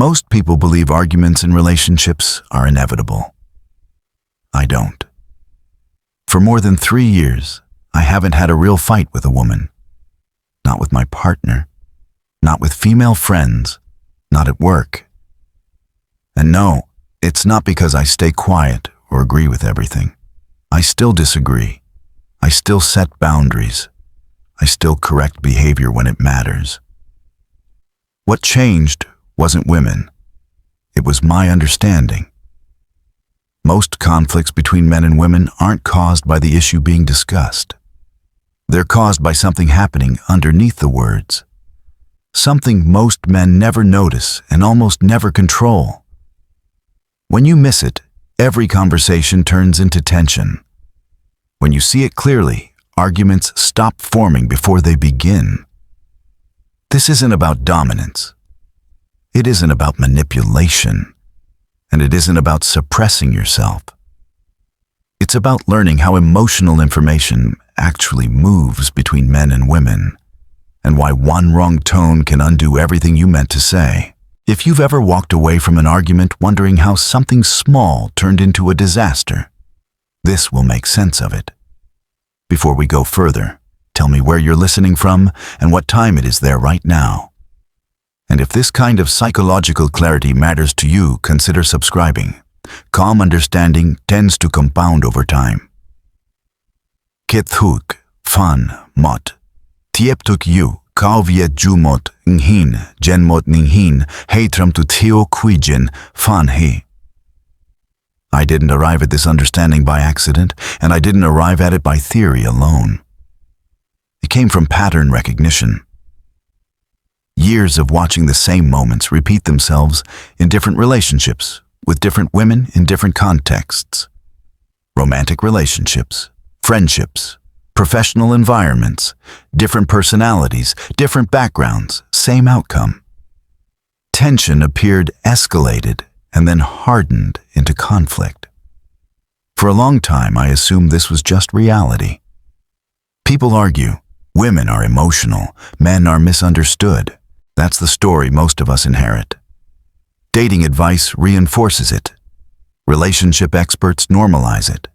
Most people believe arguments in relationships are inevitable. I don't. For more than 3 years, I haven't had a real fight with a woman. Not with my partner. Not with female friends. Not at work. And no, it's not because I stay quiet or agree with everything. I still disagree. I still set boundaries. I still correct behavior when it matters. What changed wasn't women. It was my understanding. Most conflicts between men and women aren't caused by the issue being discussed. They're caused by something happening underneath the words. Something most men never notice and almost never control. When you miss it, every conversation turns into tension. When you see it clearly, arguments stop forming before they begin. This isn't about dominance. It isn't about manipulation. And it isn't about suppressing yourself. It's about learning how emotional information actually moves between men and women, and why one wrong tone can undo everything you meant to say. If you've ever walked away from an argument wondering how something small turned into a disaster, this will make sense of it. Before we go further, tell me where you're listening from and what time it is there right now. And if this kind of psychological clarity matters to you, consider subscribing. Calm understanding tends to compound over time. Kithuk, fan, mot. Tieptuk yu, kauviet jumot, nghin, genmot ninghin, heitram tu theo quijin, fan he. I didn't arrive at this understanding by accident, and I didn't arrive at it by theory alone. It came from pattern recognition. Years of watching the same moments repeat themselves in different relationships, with different women in different contexts. Romantic relationships, friendships, professional environments, different personalities, different backgrounds, same outcome. Tension appeared escalated and then hardened into conflict. For a long time, I assumed this was just reality. People argue, women are emotional, men are misunderstood. That's the story most of us inherit. Dating advice reinforces it. Relationship experts normalize it.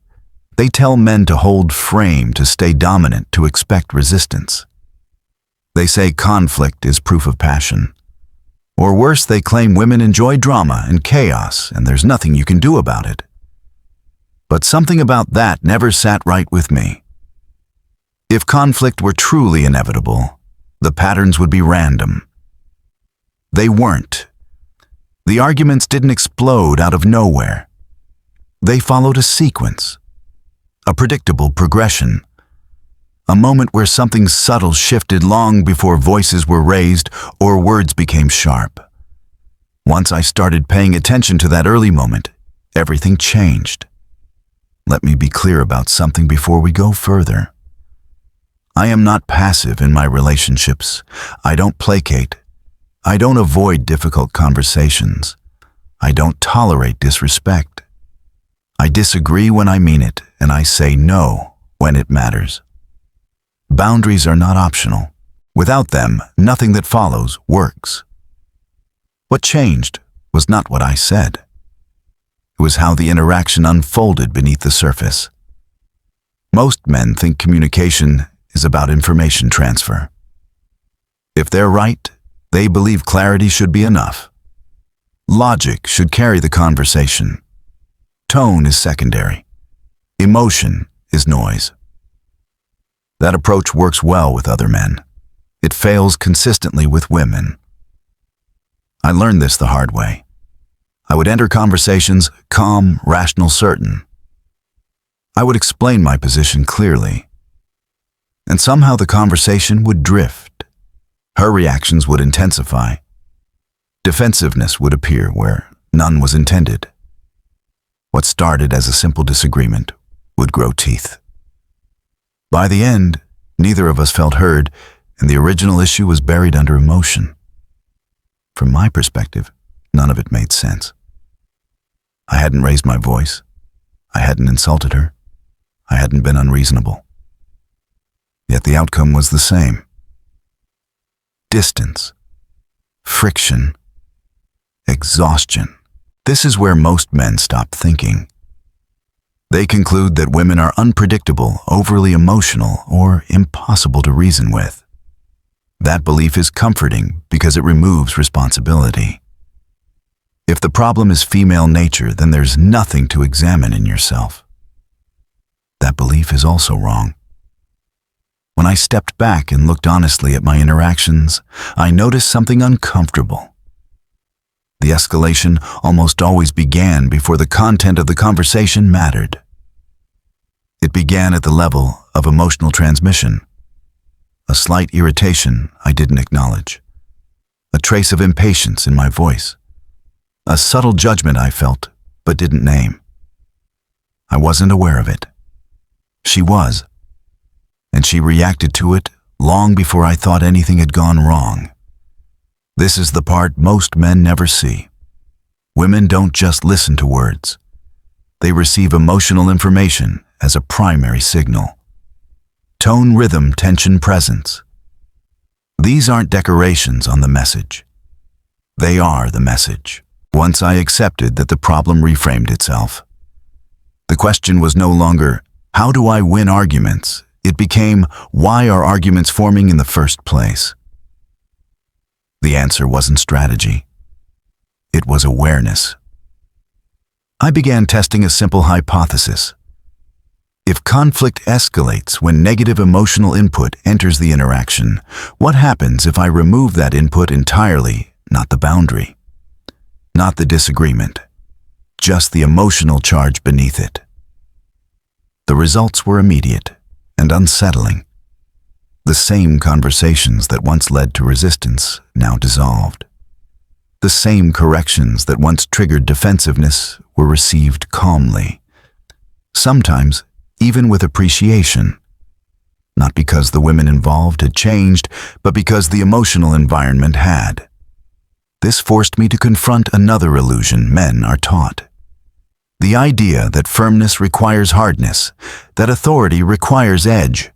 They tell men to hold frame, to stay dominant, to expect resistance. They say conflict is proof of passion. Or worse, they claim women enjoy drama and chaos, and there's nothing you can do about it. But something about that never sat right with me. If conflict were truly inevitable, the patterns would be random. They weren't. The arguments didn't explode out of nowhere. They followed a sequence, a predictable progression, a moment where something subtle shifted long before voices were raised or words became sharp. Once I started paying attention to that early moment, everything changed. Let me be clear about something before we go further. I am not passive in my relationships. I don't placate. I don't avoid difficult conversations. I don't tolerate disrespect. I disagree when I mean it, and I say no when it matters. Boundaries are not optional. Without them, nothing that follows works. What changed was not what I said. It was how the interaction unfolded beneath the surface. Most men think communication is about information transfer. If they're right, they believe clarity should be enough. Logic should carry the conversation. Tone is secondary. Emotion is noise. That approach works well with other men. It fails consistently with women. I learned this the hard way. I would enter conversations calm, rational, certain. I would explain my position clearly. And somehow the conversation would drift. Her reactions would intensify. Defensiveness would appear where none was intended. What started as a simple disagreement would grow teeth. By the end, neither of us felt heard, and the original issue was buried under emotion. From my perspective, none of it made sense. I hadn't raised my voice. I hadn't insulted her. I hadn't been unreasonable. Yet the outcome was the same. Distance, friction, exhaustion. This is where most men stop thinking. They conclude that women are unpredictable, overly emotional, or impossible to reason with. That belief is comforting because it removes responsibility. If the problem is female nature, then there's nothing to examine in yourself. That belief is also wrong. When I stepped back and looked honestly at my interactions, I noticed something uncomfortable. The escalation almost always began before the content of the conversation mattered. It began at the level of emotional transmission. A slight irritation I didn't acknowledge. A trace of impatience in my voice. A subtle judgment I felt but didn't name. I wasn't aware of it. She was. And she reacted to it long before I thought anything had gone wrong. This is the part most men never see. Women don't just listen to words. They receive emotional information as a primary signal. Tone, rhythm, tension, presence. These aren't decorations on the message. They are the message. Once I accepted that the problem reframed itself. The question was no longer, how do I win arguments? It became, why are arguments forming in the first place? The answer wasn't strategy. It was awareness. I began testing a simple hypothesis. If conflict escalates when negative emotional input enters the interaction, what happens if I remove that input entirely, not the boundary? Not the disagreement, just the emotional charge beneath it. The results were immediate and unsettling. The same conversations that once led to resistance now dissolved. The same corrections that once triggered defensiveness were received calmly. Sometimes even with appreciation. Not because the women involved had changed, but because the emotional environment had. This forced me to confront another illusion men are taught. The idea that firmness requires hardness, that authority requires edge,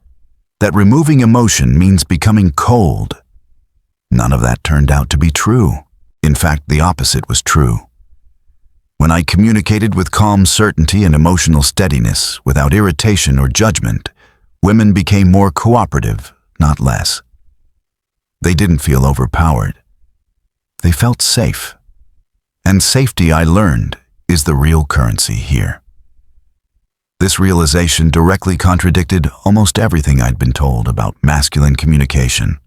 that removing emotion means becoming cold. None of that turned out to be true. In fact, the opposite was true. When I communicated with calm certainty and emotional steadiness, without irritation or judgment, women became more cooperative, not less. They didn't feel overpowered. They felt safe. And safety, I learned, is the real currency here. This realization directly contradicted almost everything I'd been told about masculine communication.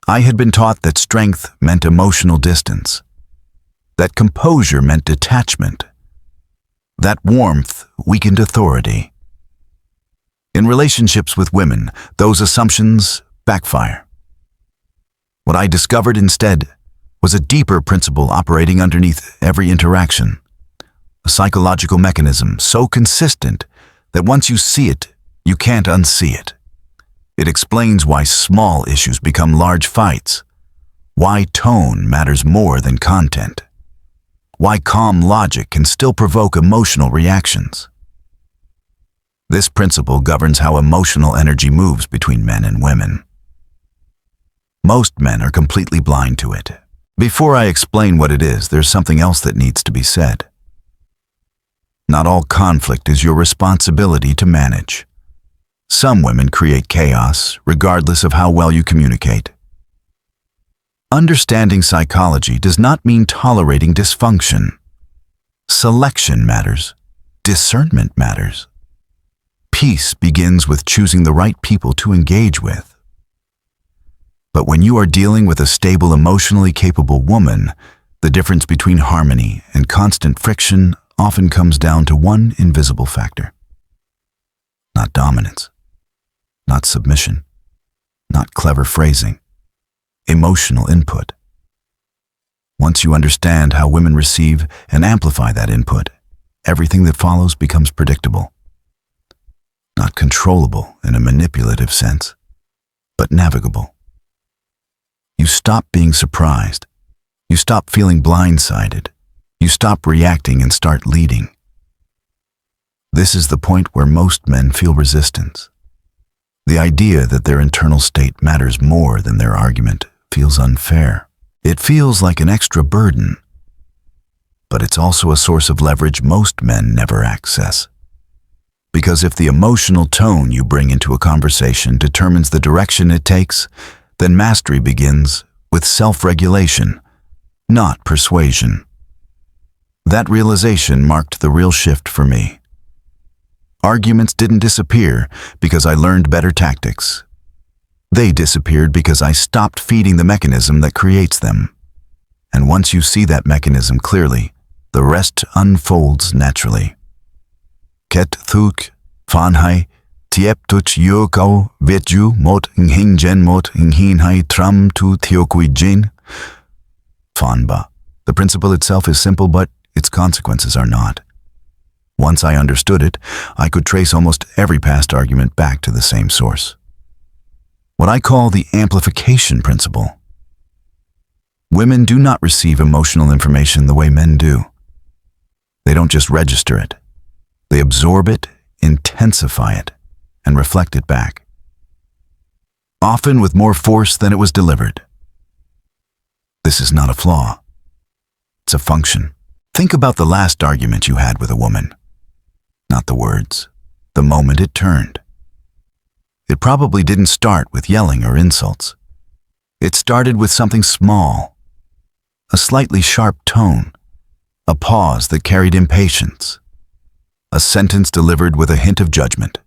I had been taught that strength meant emotional distance, that composure meant detachment, that warmth weakened authority. In relationships with women, those assumptions backfire. What I discovered instead was a deeper principle operating underneath every interaction, a psychological mechanism so consistent that once you see it, you can't unsee it. It explains why small issues become large fights, why tone matters more than content, why calm logic can still provoke emotional reactions. This principle governs how emotional energy moves between men and women. Most men are completely blind to it. Before I explain what it is, there's something else that needs to be said. Not all conflict is your responsibility to manage. Some women create chaos, regardless of how well you communicate. Understanding psychology does not mean tolerating dysfunction. Selection matters. Discernment matters. Peace begins with choosing the right people to engage with. But when you are dealing with a stable, emotionally capable woman, the difference between harmony and constant friction often comes down to one invisible factor. Not dominance, not submission, not clever phrasing, emotional input. Once you understand how women receive and amplify that input, everything that follows becomes predictable. Not controllable in a manipulative sense, but navigable. You stop being surprised. You stop feeling blindsided. You stop reacting and start leading. This is the point where most men feel resistance. The idea that their internal state matters more than their argument feels unfair. It feels like an extra burden, but it's also a source of leverage most men never access. Because if the emotional tone you bring into a conversation determines the direction it takes, then mastery begins with self-regulation, not persuasion. That realization marked the real shift for me. Arguments didn't disappear because I learned better tactics. They disappeared because I stopped feeding the mechanism that creates them. And once you see that mechanism clearly, the rest unfolds naturally. Ket thuk fan hai tiep tuch yo kau vetju mot nghin jen mot nghin hai tram tu thiokui jin. Fanba. The principle itself is simple, but its consequences are not. Once I understood it, I could trace almost every past argument back to the same source. What I call the amplification principle. Women do not receive emotional information the way men do. They don't just register it. They absorb it, intensify it, and reflect it back. Often with more force than it was delivered. This is not a flaw. It's a function. Think about the last argument you had with a woman. Not the words, the moment it turned. It probably didn't start with yelling or insults. It started with something small, a slightly sharp tone, a pause that carried impatience, a sentence delivered with a hint of judgment.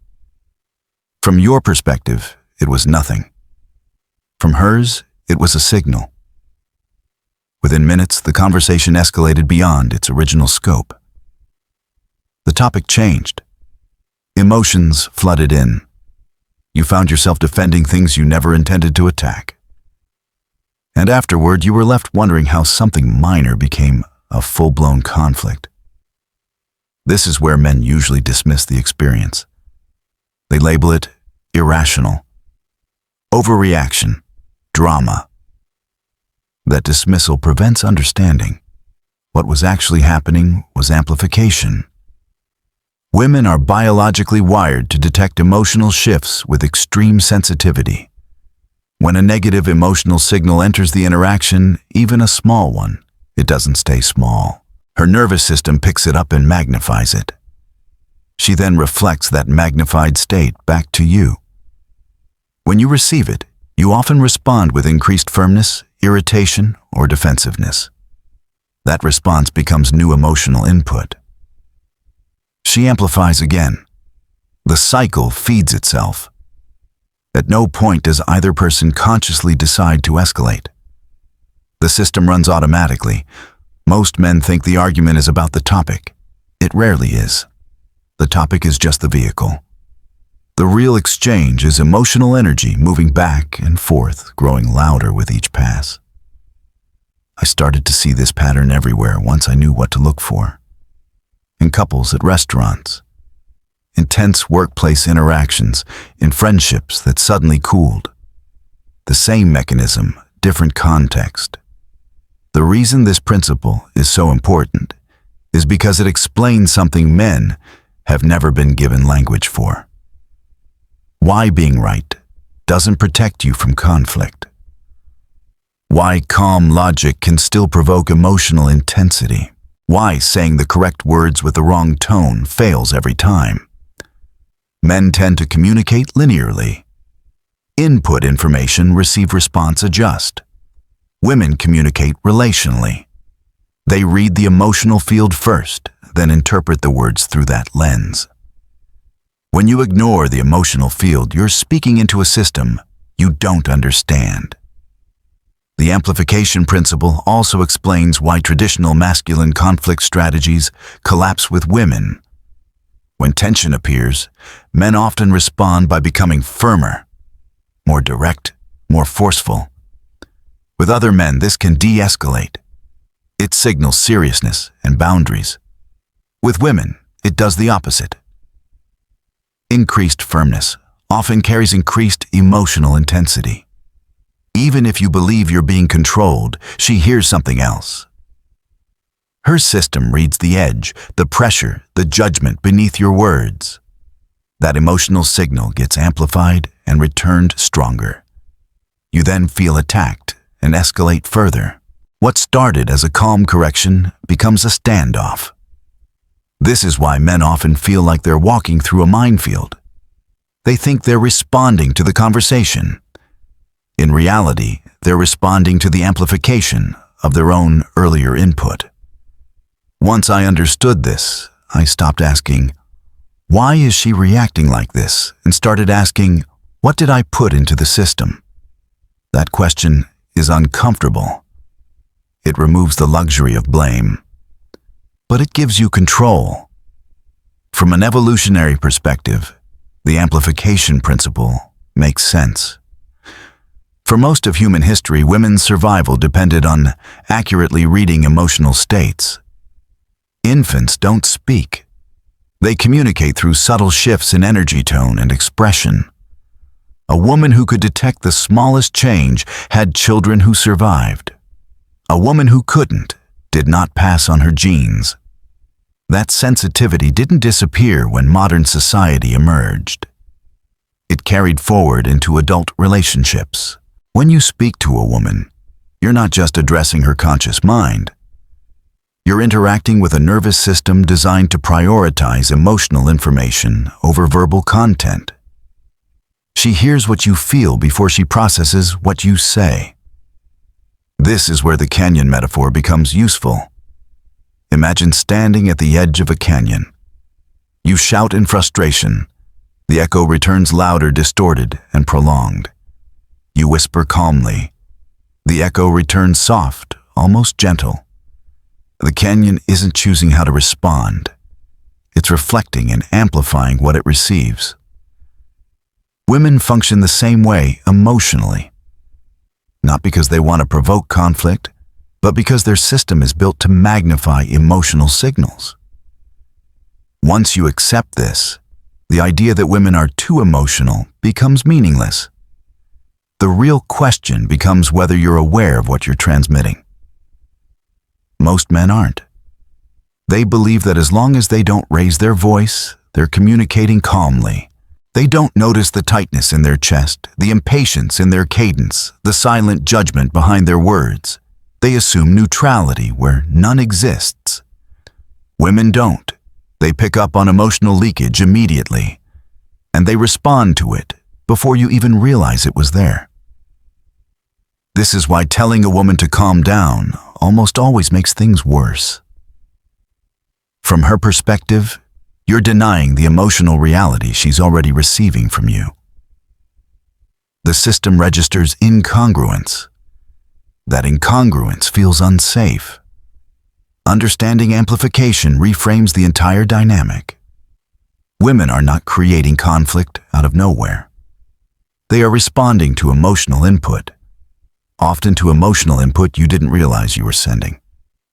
From your perspective, it was nothing. From hers, it was a signal. Within minutes, the conversation escalated beyond its original scope. The topic changed. Emotions flooded in. You found yourself defending things you never intended to attack. And afterward, you were left wondering how something minor became a full-blown conflict. This is where men usually dismiss the experience. They label it irrational, overreaction, drama. That dismissal prevents understanding. What was actually happening was amplification. Women are biologically wired to detect emotional shifts with extreme sensitivity. When a negative emotional signal enters the interaction, even a small one, it doesn't stay small. Her nervous system picks it up and magnifies it. She then reflects that magnified state back to you. When you receive it, you often respond with increased firmness, irritation, or defensiveness. That response becomes new emotional input. She amplifies again. The cycle feeds itself. At no point does either person consciously decide to escalate. The system runs automatically. Most men think the argument is about the topic. It rarely is. The topic is just the vehicle. The real exchange is emotional energy moving back and forth, growing louder with each pass. I started to see this pattern everywhere once I knew what to look for. In couples at restaurants, intense workplace interactions, in friendships that suddenly cooled. The same mechanism, different context. The reason this principle is so important is because it explains something men have never been given language for. Why being right doesn't protect you from conflict. Why calm logic can still provoke emotional intensity. Why saying the correct words with the wrong tone fails every time. Men tend to communicate linearly. Input information, receive response, adjust. Women communicate relationally. They read the emotional field first, then interpret the words through that lens. When you ignore the emotional field, you're speaking into a system you don't understand. The amplification principle also explains why traditional masculine conflict strategies collapse with women. When tension appears, men often respond by becoming firmer, more direct, more forceful. With other men, this can de-escalate. It signals seriousness and boundaries. With women, it does the opposite. Increased firmness often carries increased emotional intensity. Even if you believe you're being controlled, she hears something else. Her system reads the edge, the pressure, the judgment beneath your words. That emotional signal gets amplified and returned stronger. You then feel attacked and escalate further. What started as a calm correction becomes a standoff. This is why men often feel like they're walking through a minefield. They think they're responding to the conversation. In reality, they're responding to the amplification of their own earlier input. Once I understood this, I stopped asking, "Why is she reacting like this?" and started asking, "What did I put into the system?" That question is uncomfortable. It removes the luxury of blame, but it gives you control. From an evolutionary perspective, the amplification principle makes sense. For most of human history, women's survival depended on accurately reading emotional states. Infants don't speak. They communicate through subtle shifts in energy tone and expression. A woman who could detect the smallest change had children who survived. A woman who couldn't did not pass on her genes. That sensitivity didn't disappear when modern society emerged. It carried forward into adult relationships. When you speak to a woman, you're not just addressing her conscious mind. You're interacting with a nervous system designed to prioritize emotional information over verbal content. She hears what you feel before she processes what you say. This is where the canyon metaphor becomes useful. Imagine standing at the edge of a canyon. You shout in frustration. The echo returns louder, distorted, and prolonged. You whisper calmly. The echo returns soft, almost gentle. The canyon isn't choosing how to respond. It's reflecting and amplifying what it receives. Women function the same way emotionally. Not because they want to provoke conflict, but because their system is built to magnify emotional signals. Once you accept this, the idea that women are too emotional becomes meaningless. The real question becomes whether you're aware of what you're transmitting. Most men aren't. They believe that as long as they don't raise their voice, they're communicating calmly. They don't notice the tightness in their chest, the impatience in their cadence, the silent judgment behind their words. They assume neutrality where none exists. Women don't. They pick up on emotional leakage immediately, and they respond to it before you even realize it was there. This is why telling a woman to calm down almost always makes things worse. From her perspective, you're denying the emotional reality she's already receiving from you. The system registers incongruence. That incongruence feels unsafe. Understanding amplification reframes the entire dynamic. Women are not creating conflict out of nowhere. They are responding to emotional input, often to emotional input you didn't realize you were sending.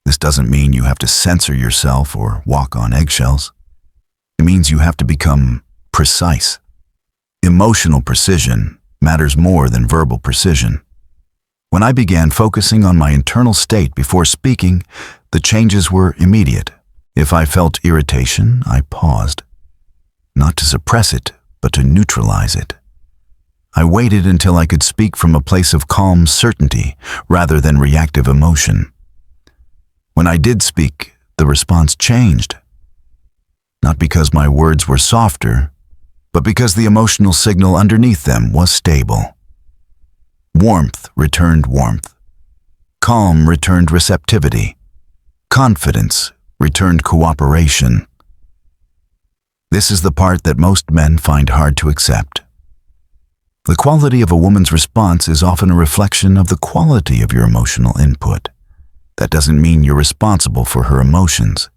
This doesn't mean you have to censor yourself or walk on eggshells. It means you have to become precise. Emotional precision matters more than verbal precision. When I began focusing on my internal state before speaking, the changes were immediate. If I felt irritation, I paused. Not to suppress it, but to neutralize it. I waited until I could speak from a place of calm certainty rather than reactive emotion. When I did speak, the response changed. Not because my words were softer, but because the emotional signal underneath them was stable. Warmth returned warmth. Calm returned receptivity. Confidence returned cooperation. This is the part that most men find hard to accept. The quality of a woman's response is often a reflection of the quality of your emotional input. That doesn't mean you're responsible for her emotions.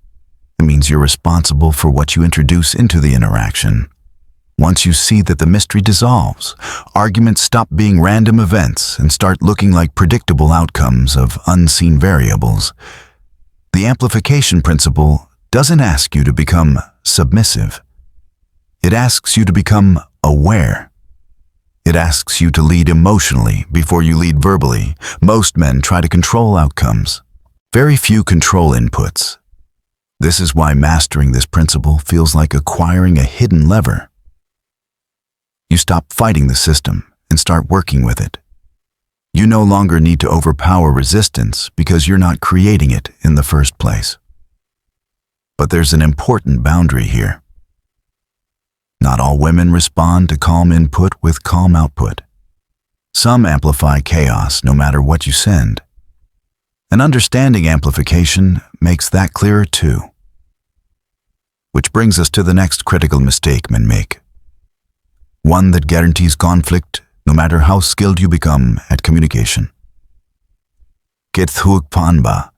It means you're responsible for what you introduce into the interaction. Once you see that the mystery dissolves, arguments stop being random events and start looking like predictable outcomes of unseen variables. The amplification principle doesn't ask you to become submissive. It asks you to become aware. It asks you to lead emotionally before you lead verbally. Most men try to control outcomes. Very few control inputs. This is why mastering this principle feels like acquiring a hidden lever. You stop fighting the system and start working with it. You no longer need to overpower resistance because you're not creating it in the first place. But there's an important boundary here. Not all women respond to calm input with calm output. Some amplify chaos no matter what you send. An understanding amplification makes that clearer too. Which brings us to the next critical mistake men make. One that guarantees conflict no matter how skilled you become at communication. Kethug panba,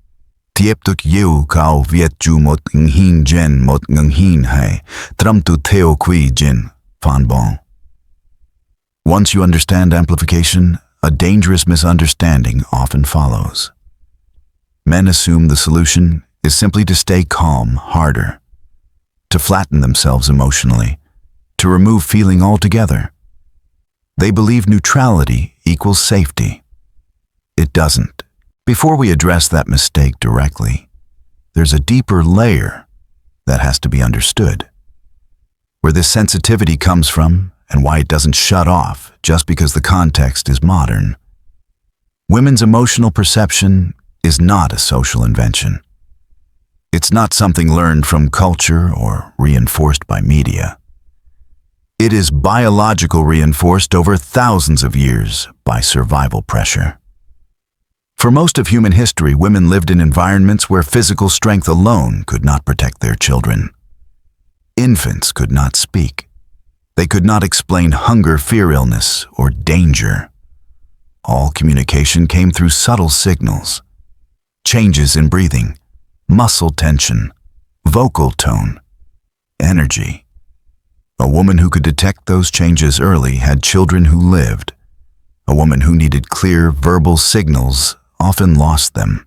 tieptuk yeu kau viet ju mot nghin jen mot nghin hai, tram tu theo qui jin, fan bon. Once you understand amplification, a dangerous misunderstanding often follows. Men assume the solution is simply to stay calm harder, to flatten themselves emotionally, to remove feeling altogether. They believe neutrality equals safety. It doesn't. Before we address that mistake directly, there's a deeper layer that has to be understood. Where this sensitivity comes from and why it doesn't shut off just because the context is modern. Women's emotional perception is not a social invention. It's not something learned from culture or reinforced by media. It is biological reinforced over thousands of years by survival pressure. For most of human history, women lived in environments where physical strength alone could not protect their children. Infants could not speak. They could not explain hunger, fear, illness, or danger. All communication came through subtle signals. Changes in breathing, muscle tension, vocal tone, energy. A woman who could detect those changes early had children who lived. A woman who needed clear verbal signals often lost them.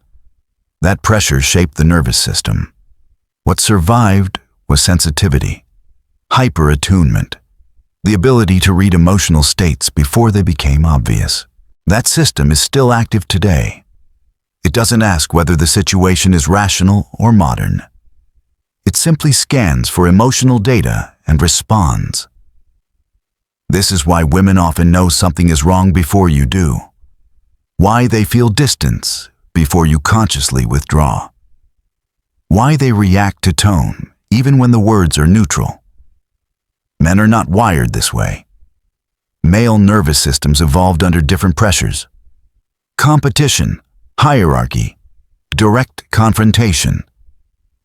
That pressure shaped the nervous system. What survived was sensitivity, hyper-attunement, the ability to read emotional states before they became obvious. That system is still active today. It doesn't ask whether the situation is rational or modern. It simply scans for emotional data and responds. This is why women often know something is wrong before you do. Why they feel distance before you consciously withdraw. Why they react to tone even when the words are neutral. Men are not wired this way. Male nervous systems evolved under different pressures. Competition, hierarchy, direct confrontation.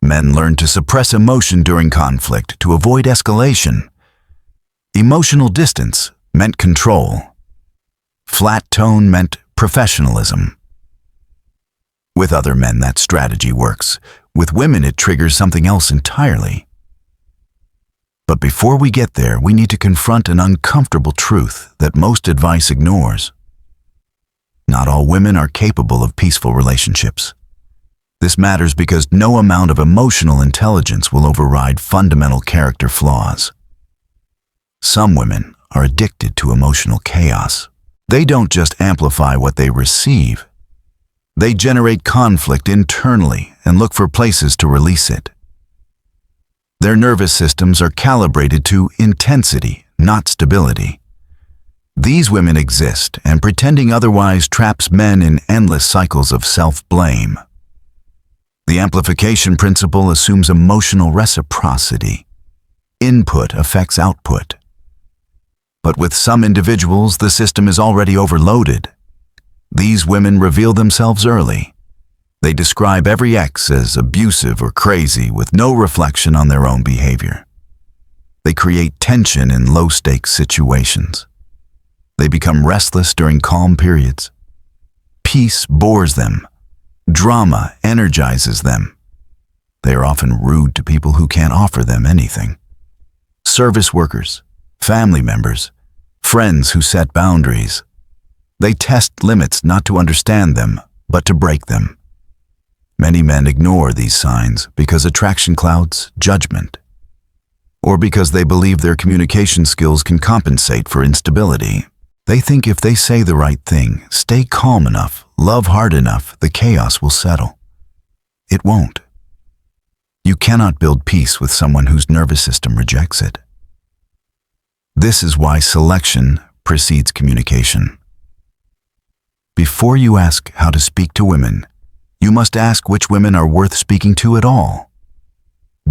Men learned to suppress emotion during conflict to avoid escalation. Emotional distance meant control. Flat tone meant professionalism. With other men, that strategy works. With women, it triggers something else entirely. But before we get there, we need to confront an uncomfortable truth that most advice ignores. Not all women are capable of peaceful relationships. This matters because no amount of emotional intelligence will override fundamental character flaws. Some women are addicted to emotional chaos. They don't just amplify what they receive. They generate conflict internally and look for places to release it. Their nervous systems are calibrated to intensity, not stability. These women exist, and pretending otherwise traps men in endless cycles of self-blame. The amplification principle assumes emotional reciprocity. Input affects output. But with some individuals, the system is already overloaded. These women reveal themselves early. They describe every ex as abusive or crazy with no reflection on their own behavior. They create tension in low-stakes situations. They become restless during calm periods. Peace bores them. Drama energizes them. They are often rude to people who can't offer them anything. Service workers, family members, friends who set boundaries. They test limits not to understand them, but to break them. Many men ignore these signs because attraction clouds judgment, or because they believe their communication skills can compensate for instability. They think if they say the right thing, stay calm enough, love hard enough, the chaos will settle. It won't. You cannot build peace with someone whose nervous system rejects it. This is why selection precedes communication. Before you ask how to speak to women, you must ask which women are worth speaking to at all.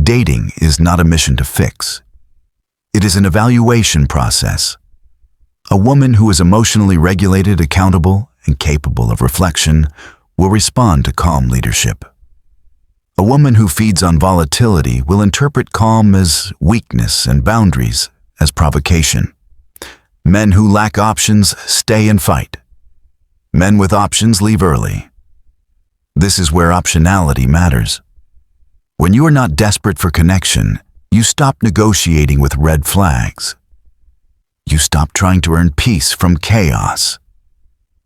Dating is not a mission to fix. It is an evaluation process. A woman who is emotionally regulated, accountable, and capable of reflection will respond to calm leadership. A woman who feeds on volatility will interpret calm as weakness and boundaries as provocation. Men who lack options stay and fight. Men with options leave early. This is where optionality matters. When you are not desperate for connection, you stop negotiating with red flags. You stop trying to earn peace from chaos.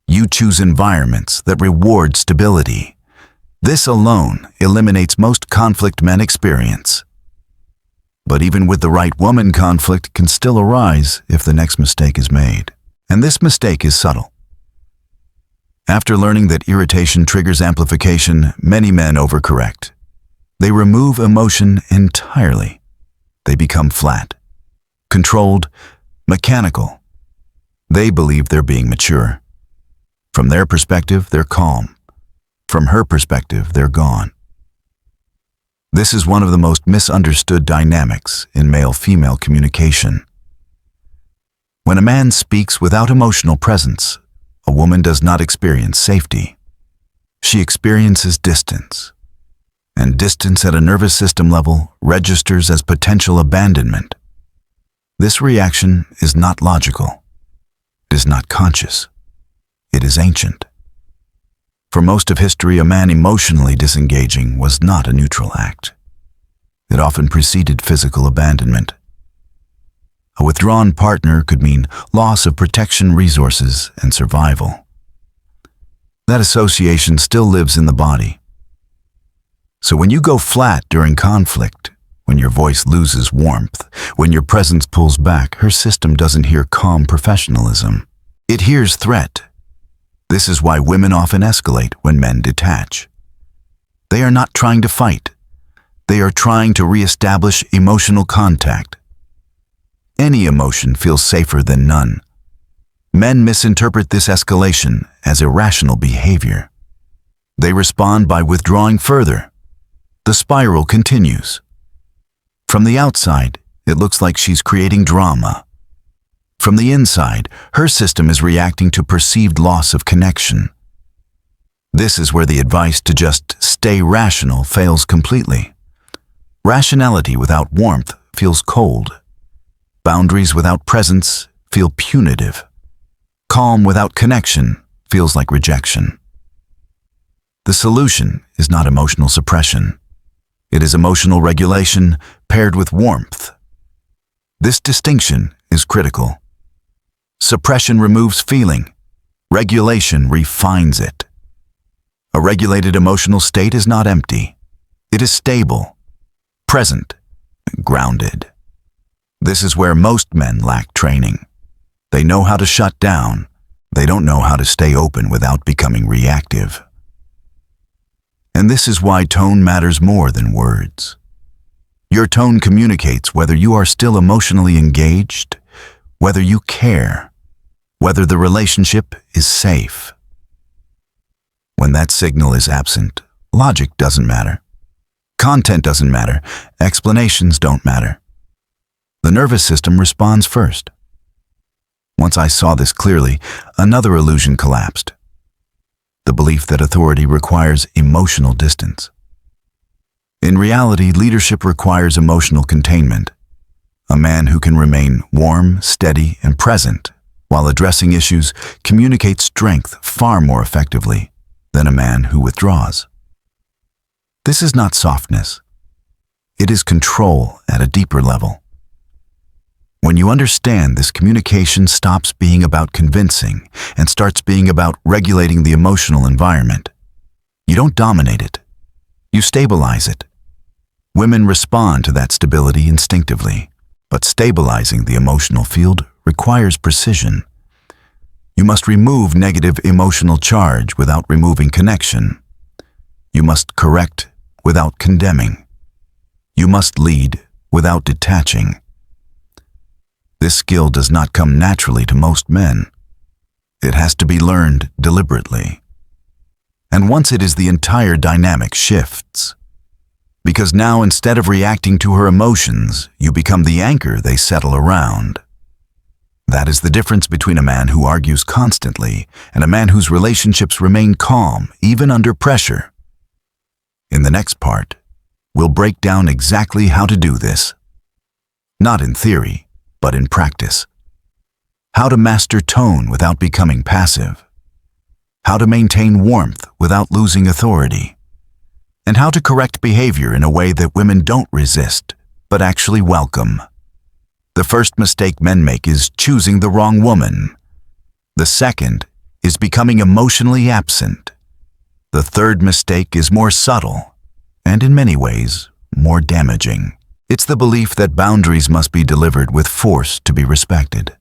You choose environments that reward stability. This alone eliminates most conflict men experience. But even with the right woman, conflict can still arise if the next mistake is made. And this mistake is subtle. After learning that irritation triggers amplification, many men overcorrect. They remove emotion entirely. They become flat, controlled, mechanical. They believe they're being mature. From their perspective, they're calm. From her perspective, they're gone. This is one of the most misunderstood dynamics in male-female communication. When a man speaks without emotional presence, a woman does not experience safety. She experiences distance. And distance at a nervous system level registers as potential abandonment. This reaction is not logical. It is not conscious. It is ancient. For most of history, a man emotionally disengaging was not a neutral act. It often preceded physical abandonment. A withdrawn partner could mean loss of protection, resources, and survival. That association still lives in the body. So when you go flat during conflict, when your voice loses warmth, when your presence pulls back, her system doesn't hear calm professionalism. It hears threat. This is why women often escalate when men detach. They are not trying to fight. They are trying to reestablish emotional contact. Any emotion feels safer than none. Men misinterpret this escalation as irrational behavior. They respond by withdrawing further. The spiral continues. From the outside, it looks like she's creating drama. From the inside, her system is reacting to perceived loss of connection. This is where the advice to just stay rational fails completely. Rationality without warmth feels cold. Boundaries without presence feel punitive. Calm without connection feels like rejection. The solution is not emotional suppression. It is emotional regulation paired with warmth. This distinction is critical. Suppression removes feeling. Regulation refines it. A regulated emotional state is not empty. It is stable, present, grounded. This is where most men lack training. They know how to shut down. They don't know how to stay open without becoming reactive. And this is why tone matters more than words. Your tone communicates whether you are still emotionally engaged, whether you care, whether the relationship is safe. When that signal is absent, logic doesn't matter. Content doesn't matter. Explanations don't matter. The nervous system responds first. Once I saw this clearly, another illusion collapsed. The belief that authority requires emotional distance. In reality, leadership requires emotional containment. A man who can remain warm, steady, and present while addressing issues communicates strength far more effectively than a man who withdraws. This is not softness. It is control at a deeper level. When you understand this, communication stops being about convincing and starts being about regulating the emotional environment. You don't dominate it. You stabilize it. Women respond to that stability instinctively, but stabilizing the emotional field requires precision. You must remove negative emotional charge without removing connection. You must correct without condemning. You must lead without detaching. This skill does not come naturally to most men. It has to be learned deliberately. And once it is, the entire dynamic shifts. Because now, instead of reacting to her emotions, you become the anchor they settle around. That is the difference between a man who argues constantly and a man whose relationships remain calm, even under pressure. In the next part, we'll break down exactly how to do this. Not in theory, but in practice. How to master tone without becoming passive. How to maintain warmth without losing authority. And how to correct behavior in a way that women don't resist, but actually welcome. The first mistake men make is choosing the wrong woman. The second is becoming emotionally absent. The third mistake is more subtle, and in many ways, more damaging. It's the belief that boundaries must be delivered with force to be respected.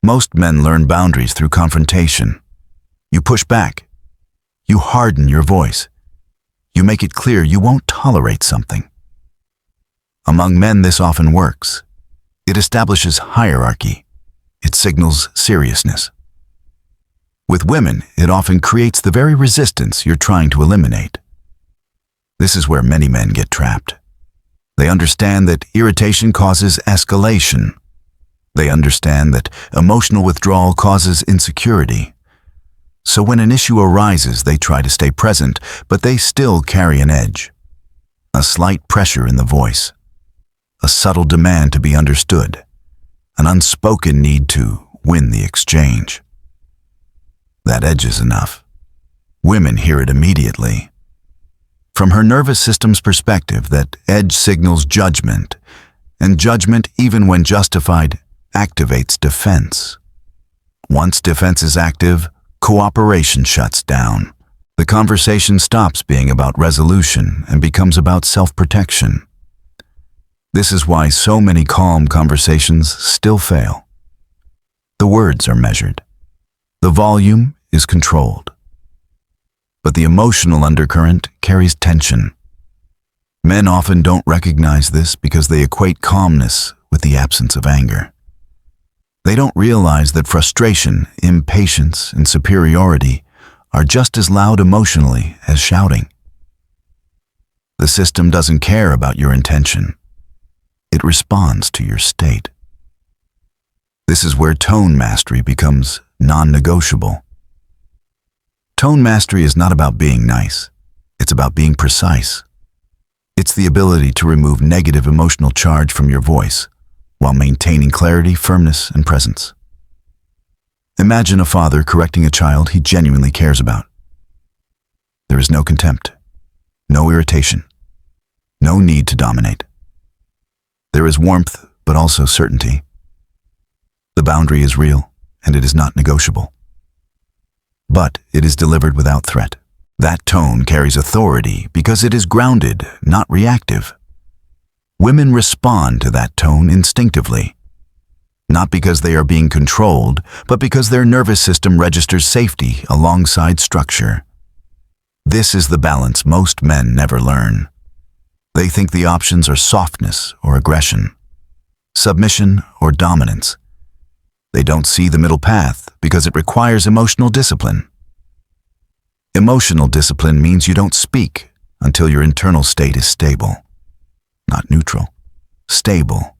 Most men learn boundaries through confrontation. You push back. You harden your voice. You make it clear you won't tolerate something. Among men, this often works. It establishes hierarchy. It signals seriousness. With women, it often creates the very resistance you're trying to eliminate. This is where many men get trapped. They understand that irritation causes escalation. They understand that emotional withdrawal causes insecurity. So when an issue arises, they try to stay present, but they still carry an edge. A slight pressure in the voice. A subtle demand to be understood. An unspoken need to win the exchange. That edge is enough. Women hear it immediately. From her nervous system's perspective, that edge signals judgment, and judgment, even when justified, activates defense. Once defense is active, cooperation shuts down. The conversation stops being about resolution and becomes about self-protection. This is why so many calm conversations still fail. The words are measured. The volume is controlled. But the emotional undercurrent carries tension. Men often don't recognize this because they equate calmness with the absence of anger. They don't realize that frustration, impatience, and superiority are just as loud emotionally as shouting. The system doesn't care about your intention. It responds to your state. This is where tone mastery becomes non-negotiable. Tone mastery is not about being nice. It's about being precise. It's the ability to remove negative emotional charge from your voice while maintaining clarity, firmness, and presence. Imagine a father correcting a child he genuinely cares about. There is no contempt, no irritation, no need to dominate. There is warmth, but also certainty. The boundary is real, and it is not negotiable. But it is delivered without threat. That tone carries authority because it is grounded, not reactive. Women respond to that tone instinctively, not because they are being controlled, but because their nervous system registers safety alongside structure. This is the balance most men never learn. They think the options are softness or aggression, submission or dominance. They don't see the middle path because it requires emotional discipline. Emotional discipline means you don't speak until your internal state is stable. Not neutral, stable.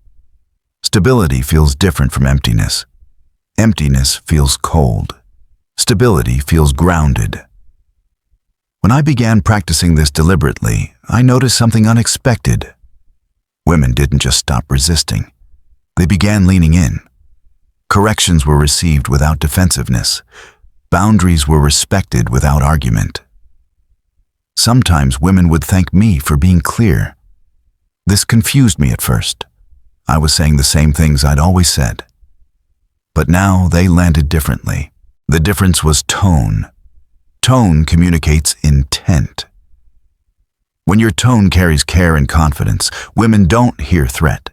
Stability feels different from emptiness. Emptiness feels cold. Stability feels grounded. When I began practicing this deliberately, I noticed something unexpected. Women didn't just stop resisting. They began leaning in. Corrections were received without defensiveness. Boundaries were respected without argument. Sometimes women would thank me for being clear. This confused me at first. I was saying the same things I'd always said. But now they landed differently. The difference was tone. Tone communicates intent. When your tone carries care and confidence, women don't hear threat.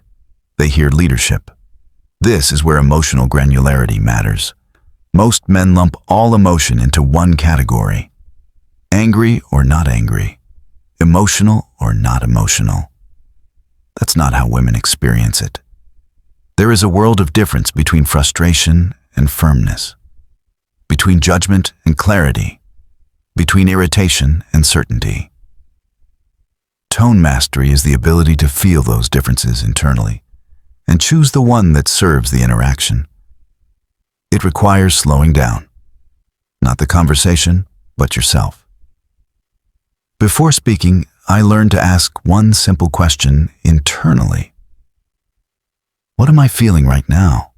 They hear leadership. This is where emotional granularity matters. Most men lump all emotion into one category. Angry or not angry. Emotional or not emotional. That's not how women experience it. There is a world of difference between frustration and firmness. between judgment and clarity, between irritation and certainty. Tone mastery is the ability to feel those differences internally and choose the one that serves the interaction. It requires slowing down, not the conversation, but yourself. Before speaking, I learned to ask one simple question internally. What am I feeling right now?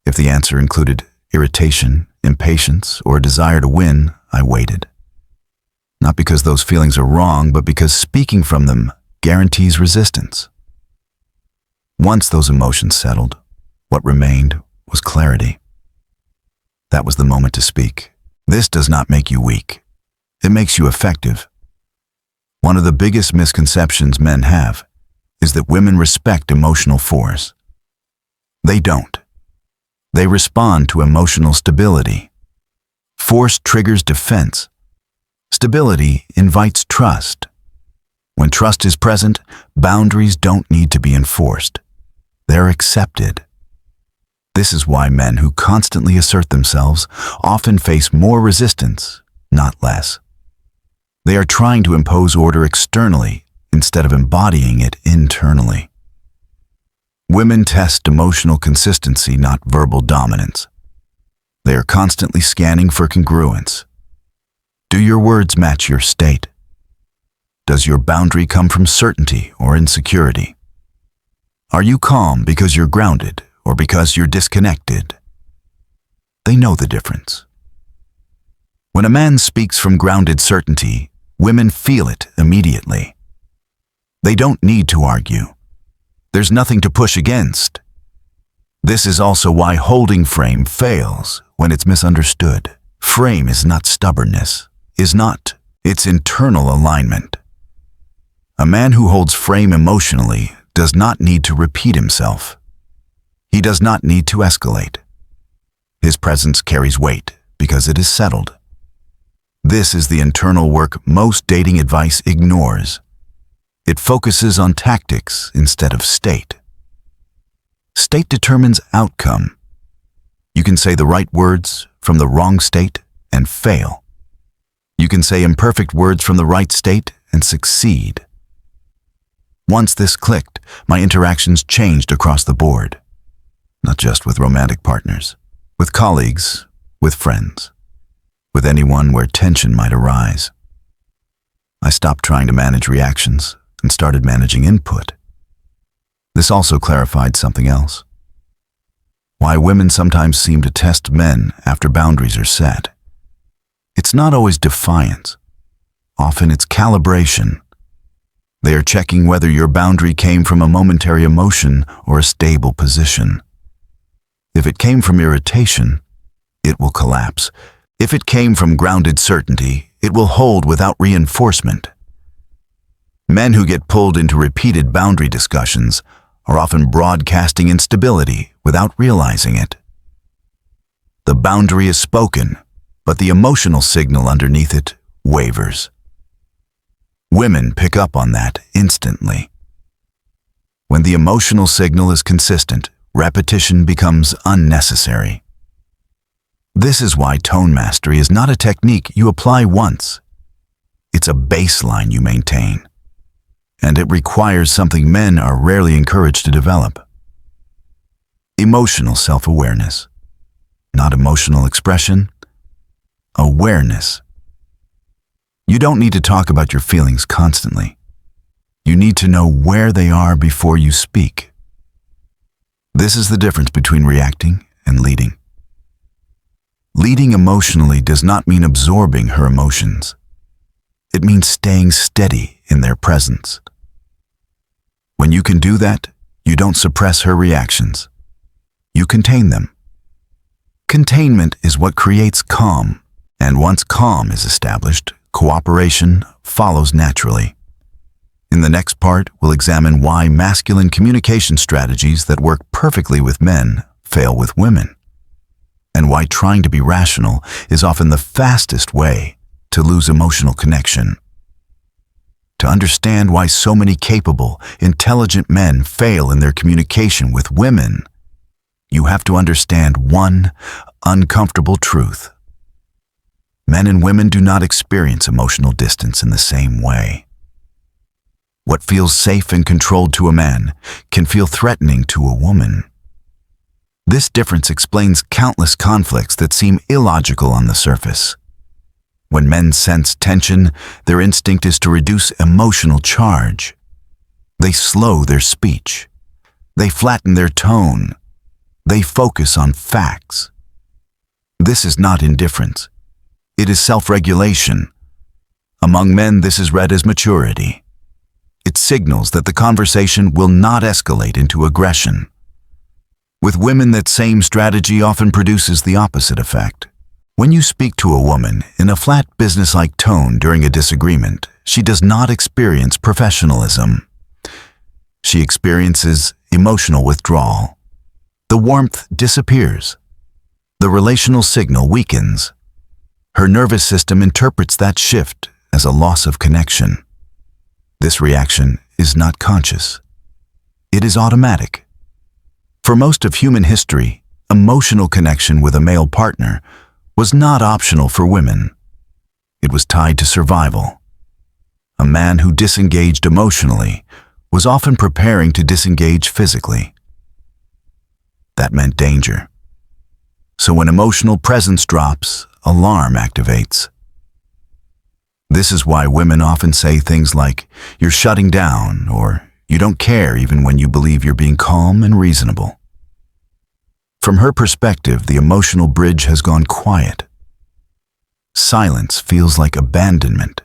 If the answer included irritation, impatience, or a desire to win, I waited. Not because those feelings are wrong, but because speaking from them guarantees resistance. Once those emotions settled, what remained was clarity. That was the moment to speak. This does not make you weak. It makes you effective. One of the biggest misconceptions men have is that women respect emotional force. They don't. They respond to emotional stability. Force triggers defense. Stability invites trust. When trust is present, boundaries don't need to be enforced. They're accepted. This is why men who constantly assert themselves often face more resistance, not less. They are trying to impose order externally instead of embodying it internally. Women test emotional consistency, not verbal dominance. They are constantly scanning for congruence. Do your words match your state? Does your boundary come from certainty or insecurity? Are you calm because you're grounded or because you're disconnected? They know the difference. When a man speaks from grounded certainty, women feel it immediately. They don't need to argue. There's nothing to push against. This is also why holding frame fails when it's misunderstood. Frame is not stubbornness, it's internal alignment. A man who holds frame emotionally does not need to repeat himself. He does not need to escalate. His presence carries weight because it is settled. This is the internal work most dating advice ignores. It focuses on tactics instead of state. State determines outcome. You can say the right words from the wrong state and fail. You can say imperfect words from the right state and succeed. Once this clicked, my interactions changed across the board. Not just with romantic partners, with colleagues, with friends, with anyone where tension might arise. I stopped trying to manage reactions and started managing input. This also clarified something else. Why women sometimes seem to test men after boundaries are set. It's not always defiance. Often it's calibration. They are checking whether your boundary came from a momentary emotion or a stable position. If it came from irritation, it will collapse. If it came from grounded certainty, it will hold without reinforcement. Men who get pulled into repeated boundary discussions are often broadcasting instability without realizing it. The boundary is spoken, but the emotional signal underneath it wavers. Women pick up on that instantly. When the emotional signal is consistent, repetition becomes unnecessary. This is why tone mastery is not a technique you apply once. It's a baseline you maintain. And it requires something men are rarely encouraged to develop. Emotional self-awareness. Not emotional expression, awareness. You don't need to talk about your feelings constantly. You need to know where they are before you speak. This is the difference between reacting and leading. Leading emotionally does not mean absorbing her emotions. It means staying steady in their presence. When you can do that, you don't suppress her reactions. You contain them. Containment is what creates calm, and once calm is established, cooperation follows naturally. In the next part, we'll examine why masculine communication strategies that work perfectly with men fail with women, and why trying to be rational is often the fastest way to lose emotional connection. To understand why so many capable, intelligent men fail in their communication with women, you have to understand one uncomfortable truth. Men and women do not experience emotional distance in the same way. What feels safe and controlled to a man can feel threatening to a woman. This difference explains countless conflicts that seem illogical on the surface. When men sense tension, their instinct is to reduce emotional charge. They slow their speech. They flatten their tone. They focus on facts. This is not indifference. It is self-regulation. Among men, this is read as maturity. It signals that the conversation will not escalate into aggression. With women, that same strategy often produces the opposite effect. When you speak to a woman in a flat businesslike tone during a disagreement, she does not experience professionalism. She experiences emotional withdrawal. The warmth disappears. The relational signal weakens. Her nervous system interprets that shift as a loss of connection. This reaction is not conscious. It is automatic. For most of human history, emotional connection with a male partner was not optional for women. It was tied to survival. A man who disengaged emotionally was often preparing to disengage physically. That meant danger. So when emotional presence drops, alarm activates. This is why women often say things like, "You're shutting down," or "You don't care," even when you believe you're being calm and reasonable. From her perspective, the emotional bridge has gone quiet. Silence feels like abandonment.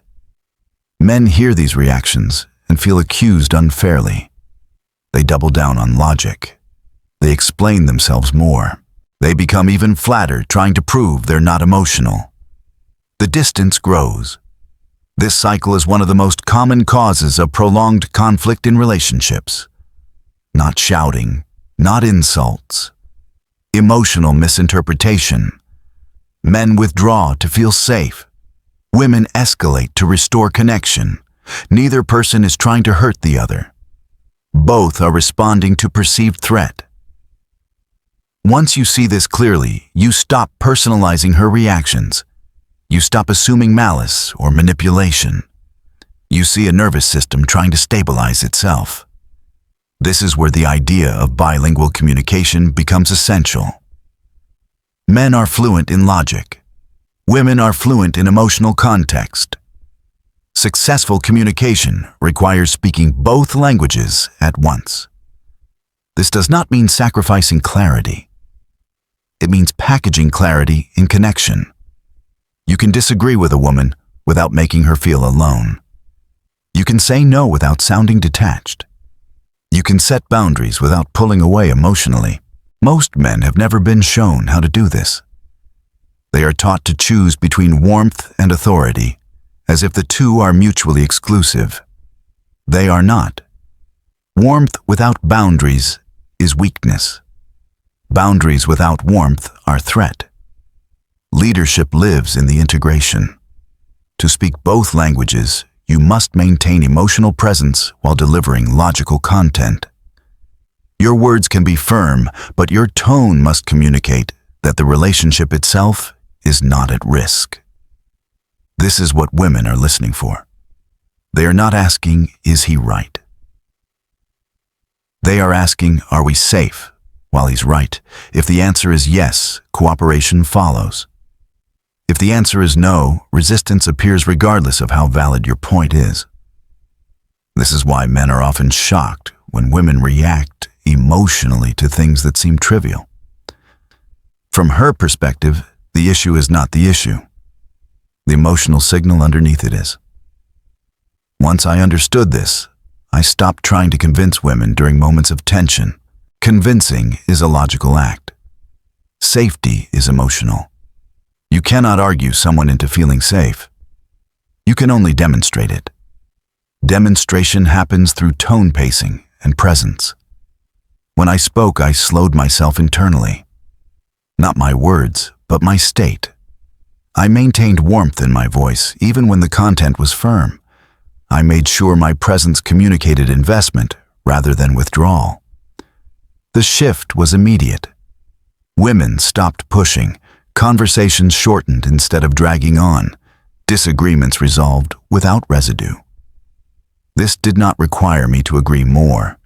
Men hear these reactions and feel accused unfairly. They double down on logic. They explain themselves more. They become even flattered, trying to prove they're not emotional. The distance grows. This cycle is one of the most common causes of prolonged conflict in relationships. Not shouting, not insults. Emotional misinterpretation. Men withdraw to feel safe. Women escalate to restore connection. Neither person is trying to hurt the other. Both are responding to perceived threat. Once you see this clearly, you stop personalizing her reactions. You stop assuming malice or manipulation. You see a nervous system trying to stabilize itself. This is where the idea of bilingual communication becomes essential. Men are fluent in logic. Women are fluent in emotional context. Successful communication requires speaking both languages at once. This does not mean sacrificing clarity. It means packaging clarity in connection. You can disagree with a woman without making her feel alone. You can say no without sounding detached. You can set boundaries without pulling away emotionally. Most men have never been shown how to do this. They are taught to choose between warmth and authority, as if the two are mutually exclusive. They are not. Warmth without boundaries is weakness. Boundaries without warmth are threat. Leadership lives in the integration. To speak both languages, you must maintain emotional presence while delivering logical content. Your words can be firm, but your tone must communicate that the relationship itself is not at risk. This is what women are listening for. They are not asking, "Is he right?" They are asking, "Are we safe while he's right?" If the answer is yes, cooperation follows. If the answer is no, resistance appears regardless of how valid your point is. This is why men are often shocked when women react emotionally to things that seem trivial. From her perspective, the issue is not the issue. The emotional signal underneath it is. Once I understood this, I stopped trying to convince women during moments of tension. Convincing is a logical act. Safety is emotional. You cannot argue someone into feeling safe. You can only demonstrate it. Demonstration happens through tone pacing and presence. When I spoke, I slowed myself internally. Not my words, but my state. I maintained warmth in my voice, even when the content was firm. I made sure my presence communicated investment rather than withdrawal. The shift was immediate. Women stopped pushing, Conversations shortened instead of dragging on. Disagreements resolved without residue. This did not require me to agree more.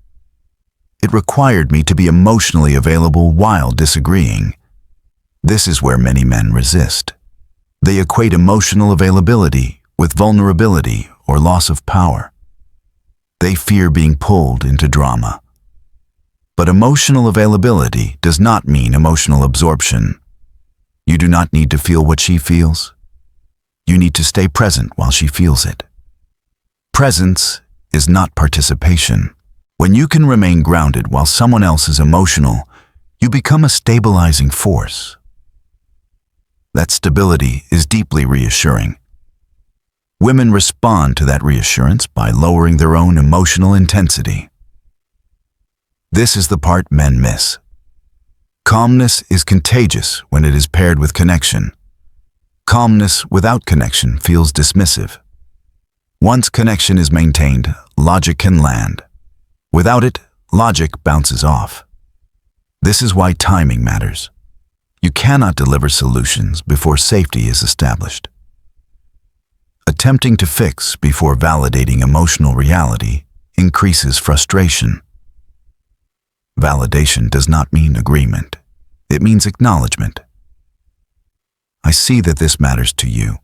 It required me to be emotionally available while disagreeing. This is where many men resist. They equate emotional availability with vulnerability or loss of power. They fear being pulled into drama. But emotional availability does not mean emotional absorption. You do not need to feel what she feels. You need to stay present while she feels it. Presence is not participation. When you can remain grounded while someone else is emotional, you become a stabilizing force. That stability is deeply reassuring. Women respond to that reassurance by lowering their own emotional intensity. This is the part men miss. Calmness is contagious when it is paired with connection. Calmness without connection feels dismissive. Once connection is maintained, logic can land. Without it, logic bounces off. This is why timing matters. You cannot deliver solutions before safety is established. Attempting to fix before validating emotional reality increases frustration. Validation does not mean agreement. It means acknowledgement. I see that this matters to you.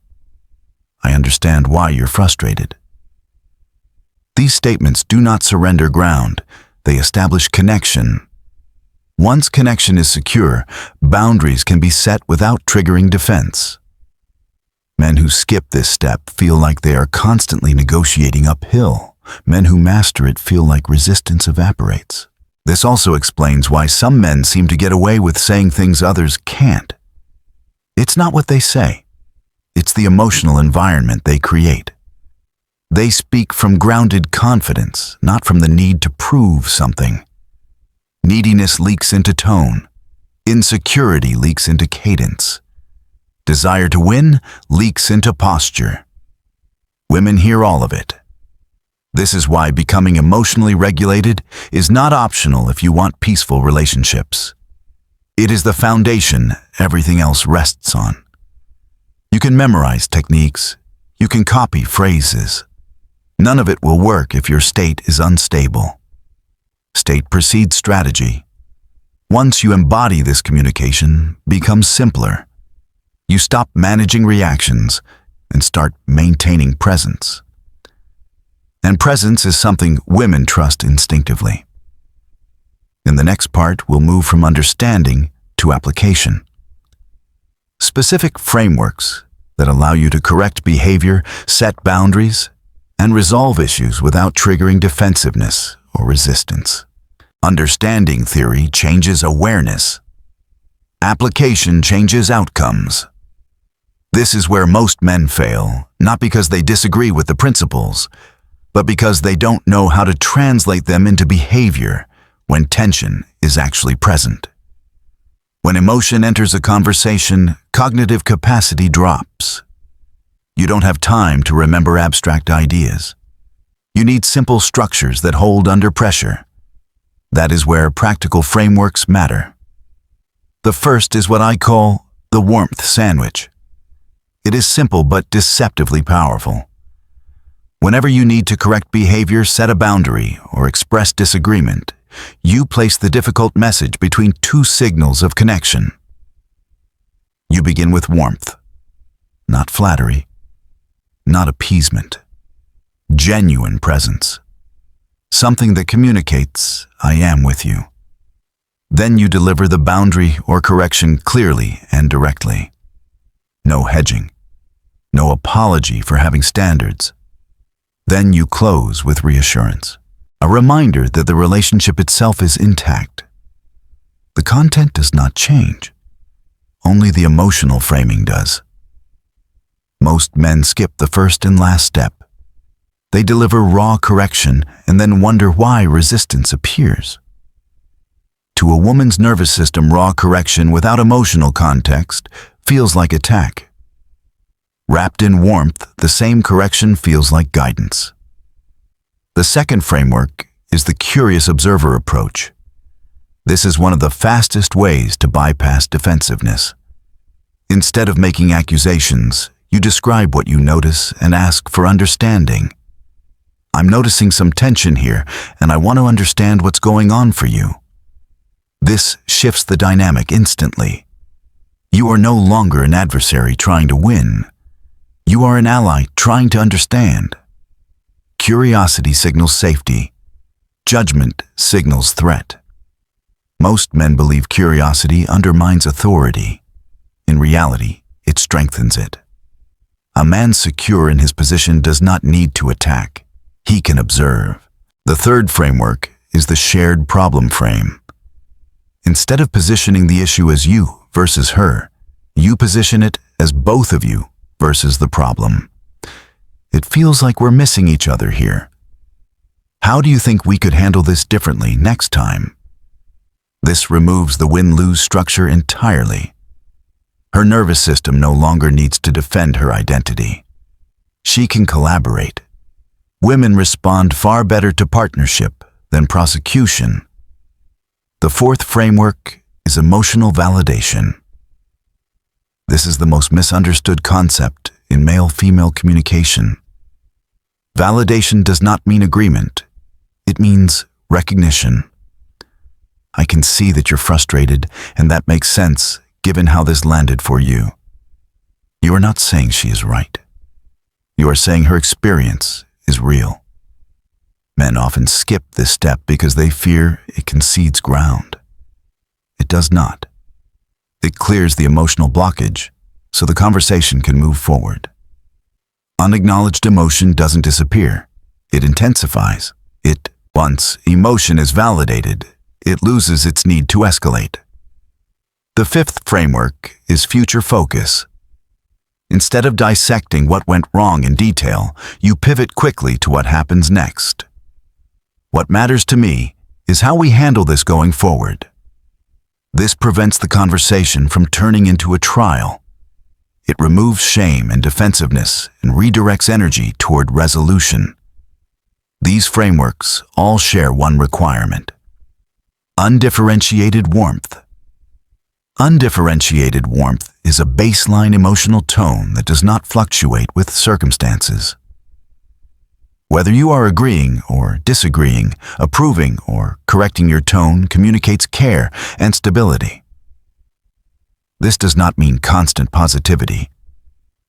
I understand why you're frustrated. These statements do not surrender ground. They establish connection. Once connection is secure, boundaries can be set without triggering defense. Men who skip this step feel like they are constantly negotiating uphill. Men who master it feel like resistance evaporates. This also explains why some men seem to get away with saying things others can't. It's not what they say. It's the emotional environment they create. They speak from grounded confidence, not from the need to prove something. Neediness leaks into tone. Insecurity leaks into cadence. Desire to win leaks into posture. Women hear all of it. This is why becoming emotionally regulated is not optional if you want peaceful relationships. It is the foundation everything else rests on. You can memorize techniques. You can copy phrases. None of it will work if your state is unstable. State precedes strategy. Once you embody this communication, it becomes simpler. You stop managing reactions and start maintaining presence. And presence is something women trust instinctively. In the next part, we'll move from understanding to application. Specific frameworks that allow you to correct behavior, set boundaries, and resolve issues without triggering defensiveness or resistance. Understanding theory changes awareness. Application changes outcomes. This is where most men fail, not because they disagree with the principles, but because they don't know how to translate them into behavior when tension is actually present. When emotion enters a conversation, cognitive capacity drops. You don't have time to remember abstract ideas. You need simple structures that hold under pressure. That is where practical frameworks matter. The first is what I call the warmth sandwich. It is simple but deceptively powerful. Whenever you need to correct behavior, set a boundary, or express disagreement, you place the difficult message between two signals of connection. You begin with warmth, not flattery, not appeasement, genuine presence, something that communicates, I am with you. Then you deliver the boundary or correction clearly and directly. No hedging, no apology for having standards. Then you close with reassurance, a reminder that the relationship itself is intact. The content does not change. Only the emotional framing does. Most men skip the first and last step. They deliver raw correction and then wonder why resistance appears. To a woman's nervous system, raw correction without emotional context feels like attack. Wrapped in warmth, the same correction feels like guidance. The second framework is the curious observer approach. This is one of the fastest ways to bypass defensiveness. Instead of making accusations, you describe what you notice and ask for understanding. I'm noticing some tension here, and I want to understand what's going on for you. This shifts the dynamic instantly. You are no longer an adversary trying to win. You are an ally trying to understand. Curiosity signals safety. Judgment signals threat. Most men believe curiosity undermines authority. In reality, it strengthens it. A man secure in his position does not need to attack. He can observe. The third framework is the shared problem frame. Instead of positioning the issue as you versus her, you position it as both of you versus the problem. It feels like we're missing each other here. How do you think we could handle this differently next time? This removes the win-lose structure entirely. Her nervous system no longer needs to defend her identity. She can collaborate. Women respond far better to partnership than prosecution. The fourth framework is emotional validation. This is the most misunderstood concept in male-female communication. Validation does not mean agreement. It means recognition. I can see that you're frustrated, and that makes sense given how this landed for you. You are not saying she is right. You are saying her experience is real. Men often skip this step because they fear it concedes ground. It does not. It clears the emotional blockage so the conversation can move forward. Unacknowledged emotion doesn't disappear. It intensifies. Once emotion is validated, it loses its need to escalate. The fifth framework is future focus. Instead of dissecting what went wrong in detail, you pivot quickly to what happens next. What matters to me is how we handle this going forward. This prevents the conversation from turning into a trial. It removes shame and defensiveness and redirects energy toward resolution. These frameworks all share one requirement: undifferentiated warmth. Undifferentiated warmth is a baseline emotional tone that does not fluctuate with circumstances. Whether you are agreeing or disagreeing, approving or correcting your tone communicates care and stability. This does not mean constant positivity.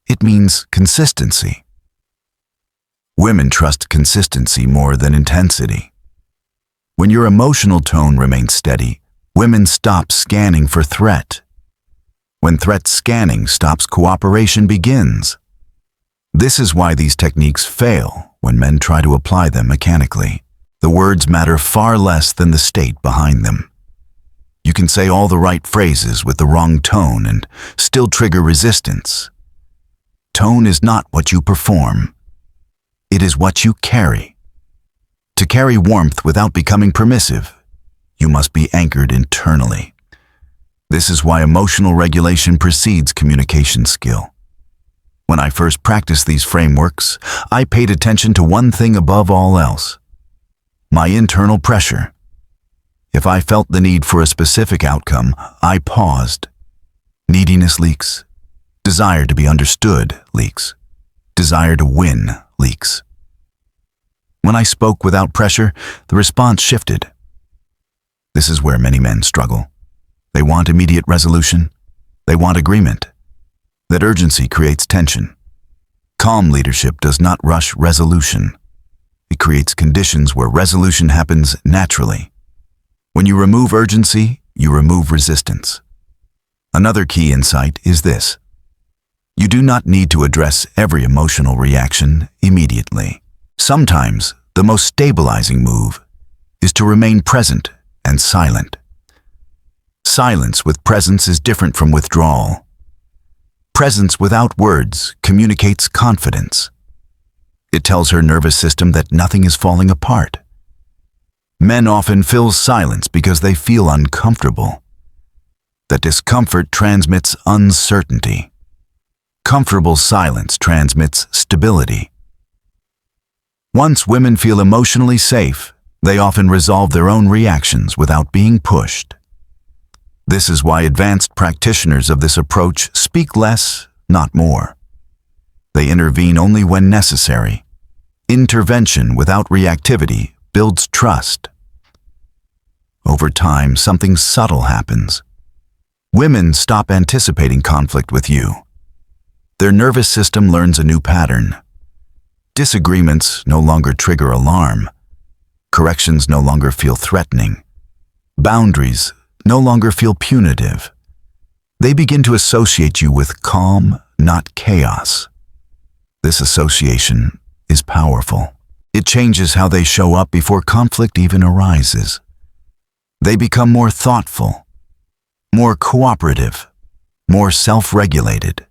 It means consistency. Women trust consistency more than intensity. When your emotional tone remains steady, women stop scanning for threat. When threat scanning stops, cooperation begins. This is why these techniques fail when men try to apply them mechanically. The words matter far less than the state behind them. You can say all the right phrases with the wrong tone and still trigger resistance. Tone is not what you perform. It is what you carry. To carry warmth without becoming permissive, you must be anchored internally. This is why emotional regulation precedes communication skill. When I first practiced these frameworks, I paid attention to one thing above all else: my internal pressure. If I felt the need for a specific outcome, I paused. Neediness leaks. Desire to be understood leaks. Desire to win leaks. When I spoke without pressure, the response shifted. This is where many men struggle. They want immediate resolution. They want agreement. That urgency creates tension. Calm leadership does not rush resolution. It creates conditions where resolution happens naturally. When you remove urgency, you remove resistance. Another key insight is this: you do not need to address every emotional reaction immediately. Sometimes, the most stabilizing move is to remain present and silent. Silence with presence is different from withdrawal. Presence without words communicates confidence. It tells her nervous system that nothing is falling apart. Men often fill silence because they feel uncomfortable. That discomfort transmits uncertainty. Comfortable silence transmits stability. Once women feel emotionally safe, they often resolve their own reactions without being pushed. This is why advanced practitioners of this approach speak less, not more. They intervene only when necessary. Intervention without reactivity builds trust. Over time, something subtle happens. Women stop anticipating conflict with you. Their nervous system learns a new pattern. Disagreements no longer trigger alarm. Corrections no longer feel threatening. Boundaries no longer feel punitive. They begin to associate you with calm, not chaos. This association is powerful. It changes how they show up before conflict even arises. They become more thoughtful, more cooperative, more self-regulated.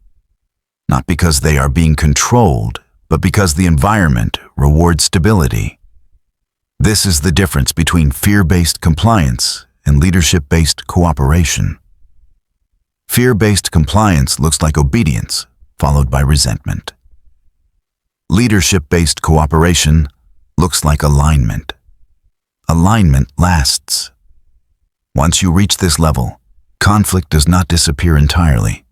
Not because they are being controlled, but because the environment rewards stability. This is the difference between fear-based compliance and leadership-based cooperation. Fear-based compliance looks like obedience, followed by resentment. Leadership-based cooperation looks like alignment. Alignment lasts. Once you reach this level, conflict does not disappear entirely,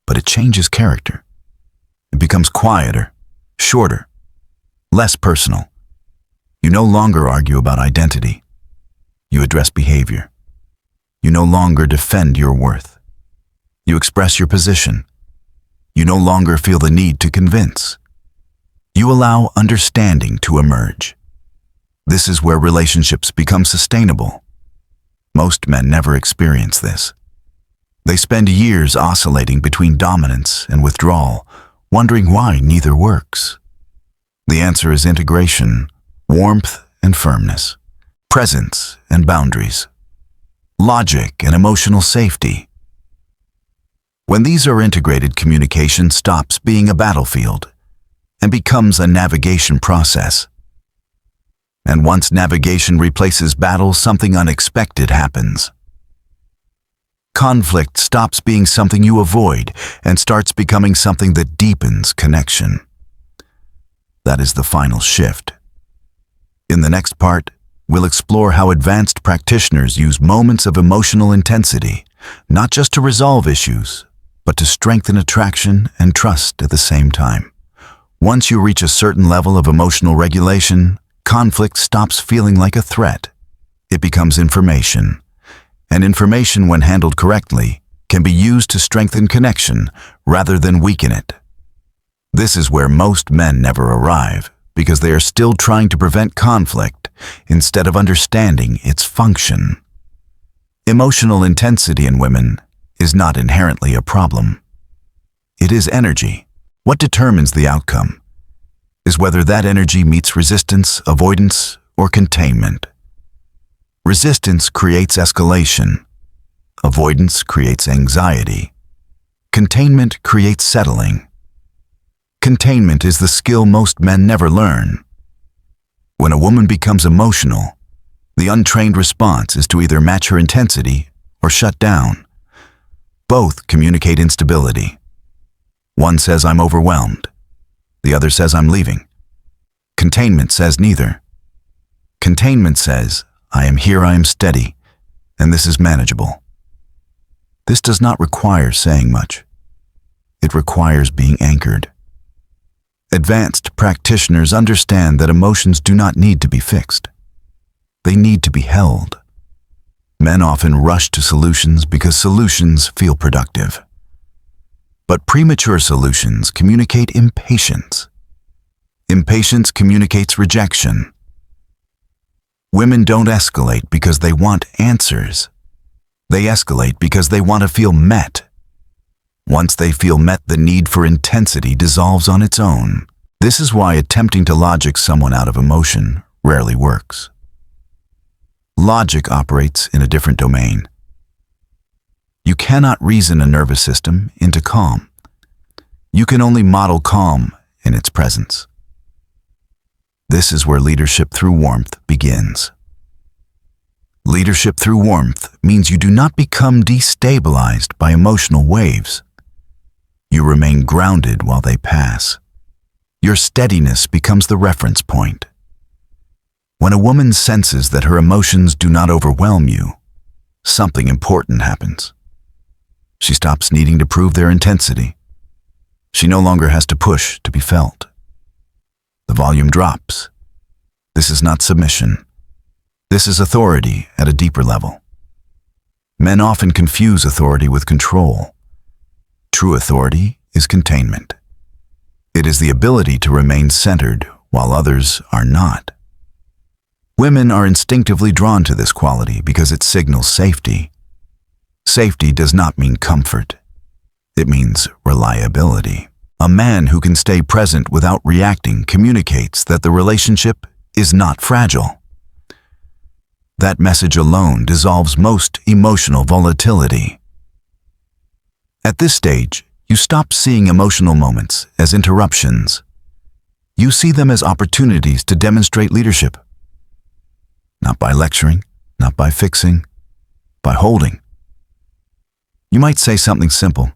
but it changes character. It becomes quieter, shorter, less personal. You no longer argue about identity. You address behavior. You no longer defend your worth. You express your position. You no longer feel the need to convince. You allow understanding to emerge. This is where relationships become sustainable. Most men never experience this. They spend years oscillating between dominance and withdrawal, wondering why neither works. The answer is integration, warmth and firmness, presence and boundaries, logic and emotional safety. When these are integrated, communication stops being a battlefield and becomes a navigation process. And once navigation replaces battle, something unexpected happens. Conflict stops being something you avoid and starts becoming something that deepens connection. That is the final shift. In the next part, we'll explore how advanced practitioners use moments of emotional intensity, not just to resolve issues, but to strengthen attraction and trust at the same time. Once you reach a certain level of emotional regulation, conflict stops feeling like a threat. It becomes information. And information, when handled correctly, can be used to strengthen connection rather than weaken it. This is where most men never arrive, because they are still trying to prevent conflict instead of understanding its function. Emotional intensity in women is not inherently a problem. It is energy. What determines the outcome is whether that energy meets resistance, avoidance, or containment. Resistance creates escalation. Avoidance creates anxiety. Containment creates settling. Containment is the skill most men never learn. When a woman becomes emotional, the untrained response is to either match her intensity or shut down. Both communicate instability. One says, "I'm overwhelmed." The other says, "I'm leaving." Containment says neither. Containment says, "I am here, I am steady, and this is manageable." This does not require saying much. It requires being anchored. Advanced practitioners understand that emotions do not need to be fixed. They need to be held. Men often rush to solutions because solutions feel productive. But premature solutions communicate impatience. Impatience communicates rejection. Women don't escalate because they want answers. They escalate because they want to feel met. Once they feel met, the need for intensity dissolves on its own. This is why attempting to logic someone out of emotion rarely works. Logic operates in a different domain. You cannot reason a nervous system into calm. You can only model calm in its presence. This is where leadership through warmth begins. Leadership through warmth means you do not become destabilized by emotional waves. You remain grounded while they pass. Your steadiness becomes the reference point. When a woman senses that her emotions do not overwhelm you, something important happens. She stops needing to prove their intensity. She no longer has to push to be felt. The volume drops. This is not submission. This is authority at a deeper level. Men often confuse authority with control. True authority is containment. It is the ability to remain centered while others are not. Women are instinctively drawn to this quality because it signals safety. Safety does not mean comfort. It means reliability. A man who can stay present without reacting communicates that the relationship is not fragile. That message alone dissolves most emotional volatility. At this stage, you stop seeing emotional moments as interruptions. You see them as opportunities to demonstrate leadership. Not by lecturing, not by fixing, by holding. You might say something simple.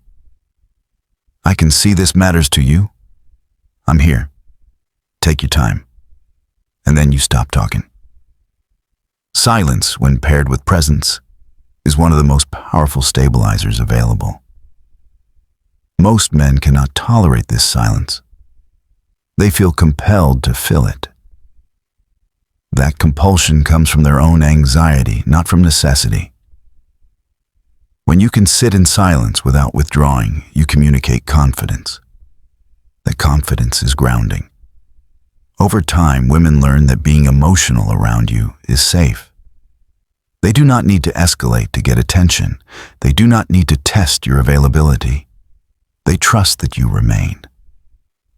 I can see this matters to you. I'm here. Take your time. And then you stop talking. Silence, when paired with presence, is one of the most powerful stabilizers available. Most men cannot tolerate this silence. They feel compelled to fill it. That compulsion comes from their own anxiety, not from necessity. When you can sit in silence without withdrawing, you communicate confidence. That confidence is grounding. Over time, women learn that being emotional around you is safe. They do not need to escalate to get attention. They do not need to test your availability. They trust that you remain.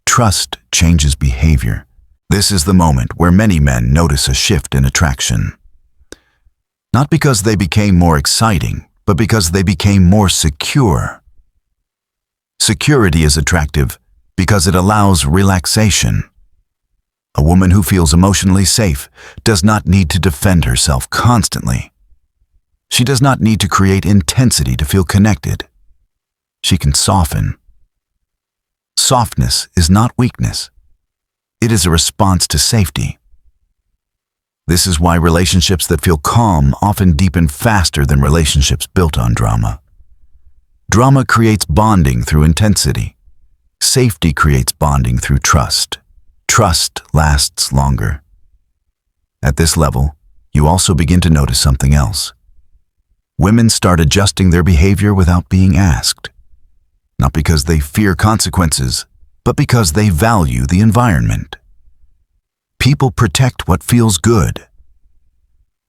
Trust changes behavior. This is the moment where many men notice a shift in attraction. Not because they became more exciting, but because they became more secure. Security is attractive because it allows relaxation. A woman who feels emotionally safe does not need to defend herself constantly. She does not need to create intensity to feel connected. She can soften. Softness is not weakness. It is a response to safety. This is why relationships that feel calm often deepen faster than relationships built on drama. Drama creates bonding through intensity. Safety creates bonding through trust. Trust lasts longer. At this level, you also begin to notice something else. Women start adjusting their behavior without being asked. Not because they fear consequences, but because they value the environment. People protect what feels good.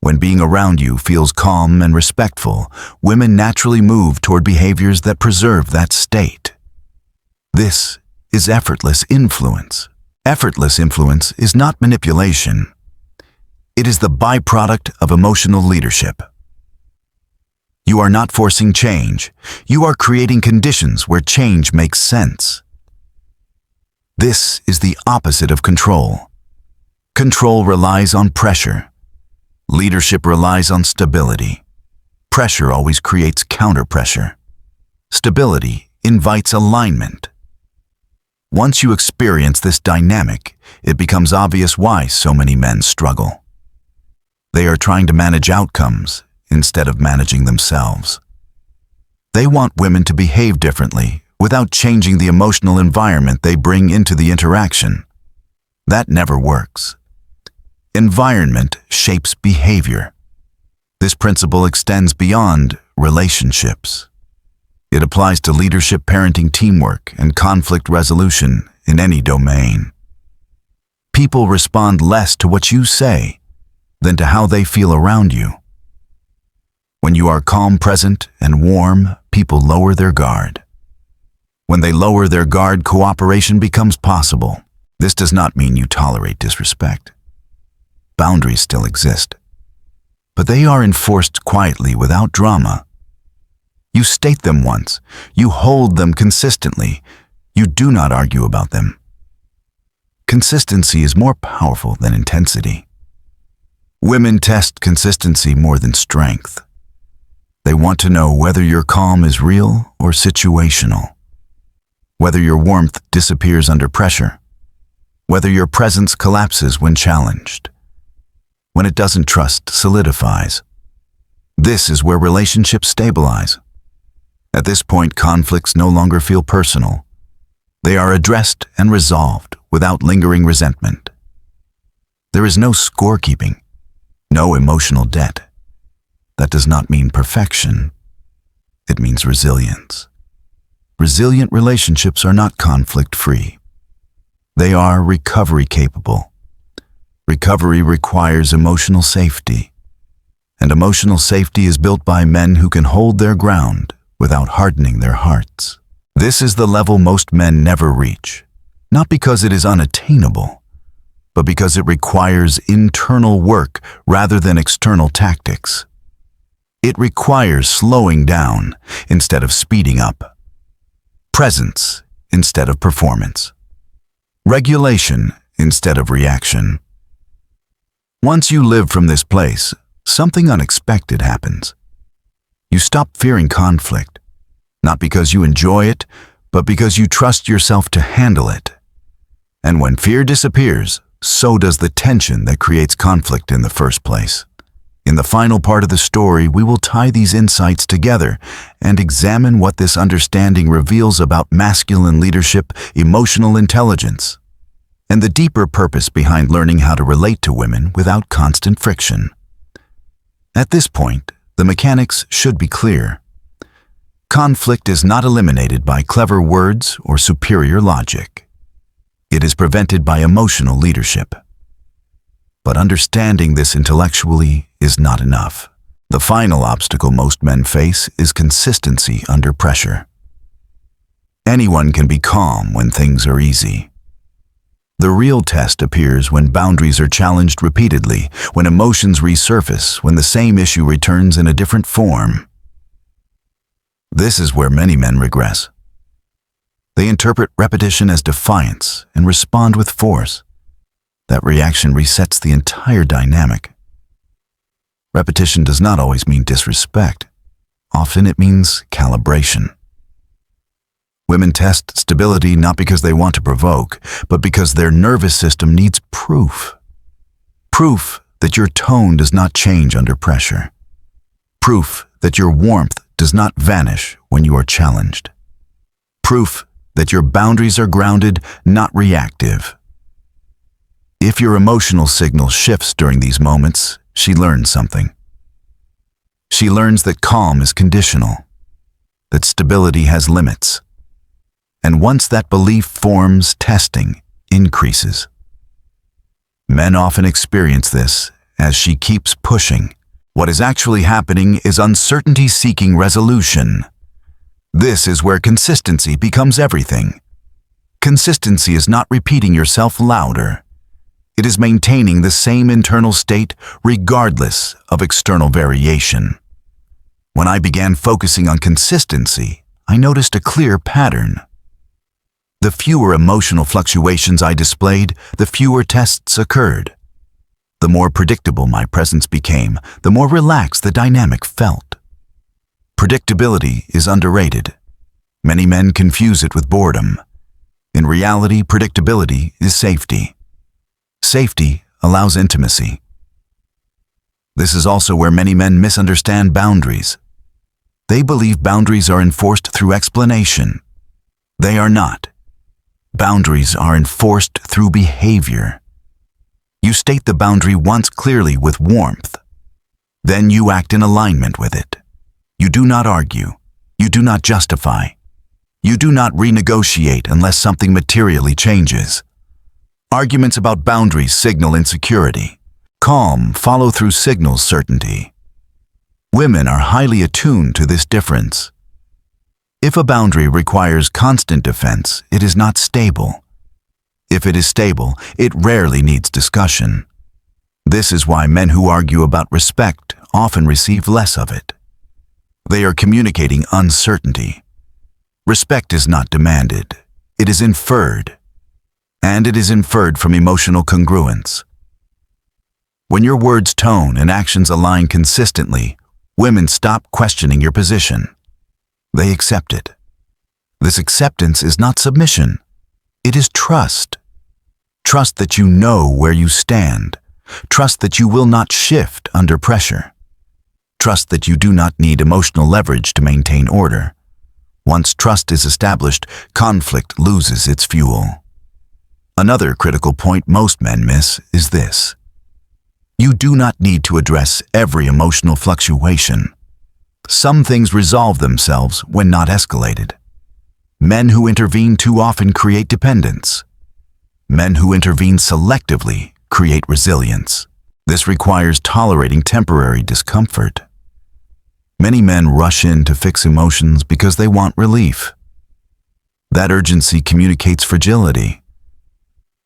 When being around you feels calm and respectful, women naturally move toward behaviors that preserve that state. This is effortless influence. Effortless influence is not manipulation. It is the byproduct of emotional leadership. You are not forcing change. You are creating conditions where change makes sense. This is the opposite of control. Control relies on pressure. Leadership relies on stability. Pressure always creates counter-pressure. Stability invites alignment. Once you experience this dynamic, it becomes obvious why so many men struggle. They are trying to manage outcomes instead of managing themselves. They want women to behave differently without changing the emotional environment they bring into the interaction. That never works. Environment shapes behavior. This principle extends beyond relationships. It applies to leadership, parenting, teamwork, and conflict resolution in any domain. People respond less to what you say than to how they feel around you. When you are calm, present, and warm, people lower their guard. When they lower their guard, cooperation becomes possible. This does not mean you tolerate disrespect. Boundaries still exist, but they are enforced quietly without drama. You state them once. You hold them consistently. You do not argue about them. Consistency is more powerful than intensity. Women test consistency more than strength. They want to know whether your calm is real or situational, whether your warmth disappears under pressure, whether your presence collapses when challenged. When it doesn't, trust solidifies. This is where relationships stabilize. At this point, conflicts no longer feel personal. They are addressed and resolved without lingering resentment. There is no scorekeeping, no emotional debt. That does not mean perfection. It means resilience. Resilient relationships are not conflict-free. They are recovery-capable. Recovery requires emotional safety, and emotional safety is built by men who can hold their ground without hardening their hearts. This is the level most men never reach, not because it is unattainable, but because it requires internal work rather than external tactics. It requires slowing down instead of speeding up, presence instead of performance, regulation instead of reaction. Once you live from this place, something unexpected happens. You stop fearing conflict, not because you enjoy it, but because you trust yourself to handle it. And when fear disappears, so does the tension that creates conflict in the first place. In the final part of the story, we will tie these insights together and examine what this understanding reveals about masculine leadership, emotional intelligence, and the deeper purpose behind learning how to relate to women without constant friction. At this point, the mechanics should be clear. Conflict is not eliminated by clever words or superior logic. It is prevented by emotional leadership. But understanding this intellectually is not enough. The final obstacle most men face is consistency under pressure. Anyone can be calm when things are easy. The real test appears when boundaries are challenged repeatedly, when emotions resurface, when the same issue returns in a different form. This is where many men regress. They interpret repetition as defiance and respond with force. That reaction resets the entire dynamic. Repetition does not always mean disrespect. Often it means calibration. Women test stability not because they want to provoke, but because their nervous system needs proof. Proof that your tone does not change under pressure. Proof that your warmth does not vanish when you are challenged. Proof that your boundaries are grounded, not reactive. If your emotional signal shifts during these moments, she learns something. She learns that calm is conditional, that stability has limits. And once that belief forms, testing increases. Men often experience this as she keeps pushing. What is actually happening is uncertainty seeking resolution. This is where consistency becomes everything. Consistency is not repeating yourself louder. It is maintaining the same internal state regardless of external variation. When I began focusing on consistency, I noticed a clear pattern. The fewer emotional fluctuations I displayed, the fewer tests occurred. The more predictable my presence became, the more relaxed the dynamic felt. Predictability is underrated. Many men confuse it with boredom. In reality, predictability is safety. Safety allows intimacy. This is also where many men misunderstand boundaries. They believe boundaries are enforced through explanation. They are not. Boundaries are enforced through behavior. You state the boundary once clearly with warmth. Then you act in alignment with it. You do not argue. You do not justify. You do not renegotiate unless something materially changes. Arguments about boundaries signal insecurity. Calm follow-through signals certainty. Women are highly attuned to this difference. If a boundary requires constant defense, it is not stable. If it is stable, it rarely needs discussion. This is why men who argue about respect often receive less of it. They are communicating uncertainty. Respect is not demanded. It is inferred. And it is inferred from emotional congruence. When your words, tone, and actions align consistently, women stop questioning your position. They accept it. This acceptance is not submission. It is trust. Trust that you know where you stand. Trust that you will not shift under pressure. Trust that you do not need emotional leverage to maintain order. Once trust is established, conflict loses its fuel. Another critical point most men miss is this. You do not need to address every emotional fluctuation. Some things resolve themselves when not escalated. Men who intervene too often create dependence. Men who intervene selectively create resilience. This requires tolerating temporary discomfort. Many men rush in to fix emotions because they want relief. That urgency communicates fragility.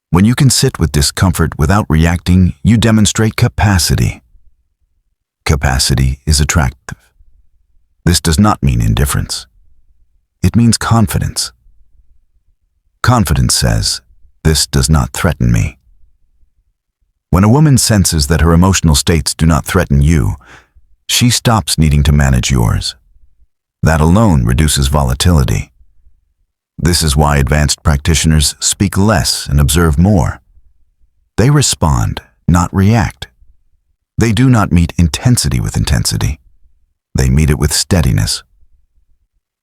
When you can sit with discomfort without reacting, you demonstrate capacity. Capacity is attractive. This does not mean indifference. It means confidence. Confidence says, "This does not threaten me." When a woman senses that her emotional states do not threaten you, she stops needing to manage yours. That alone reduces volatility. This is why advanced practitioners speak less and observe more. They respond, not react. They do not meet intensity with intensity. They meet it with steadiness.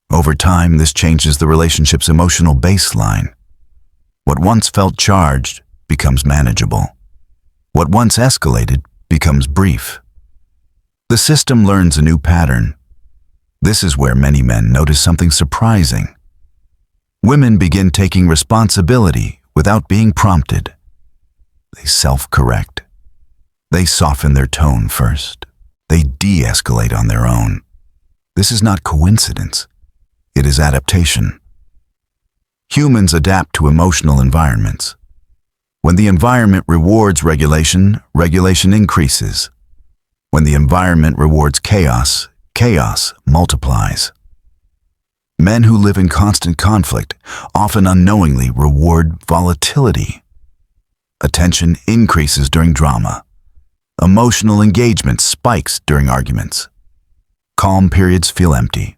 Over time, this changes the relationship's emotional baseline. What once felt charged becomes manageable. What once escalated becomes brief. The system learns a new pattern. This is where many men notice something surprising. Women begin taking responsibility without being prompted. They self-correct. They soften their tone first. They de-escalate on their own. This is not coincidence. It is adaptation. Humans adapt to emotional environments. When the environment rewards regulation, regulation increases. When the environment rewards chaos, chaos multiplies. Men who live in constant conflict often unknowingly reward volatility. Attention increases during drama. Emotional engagement spikes during arguments. Calm periods feel empty.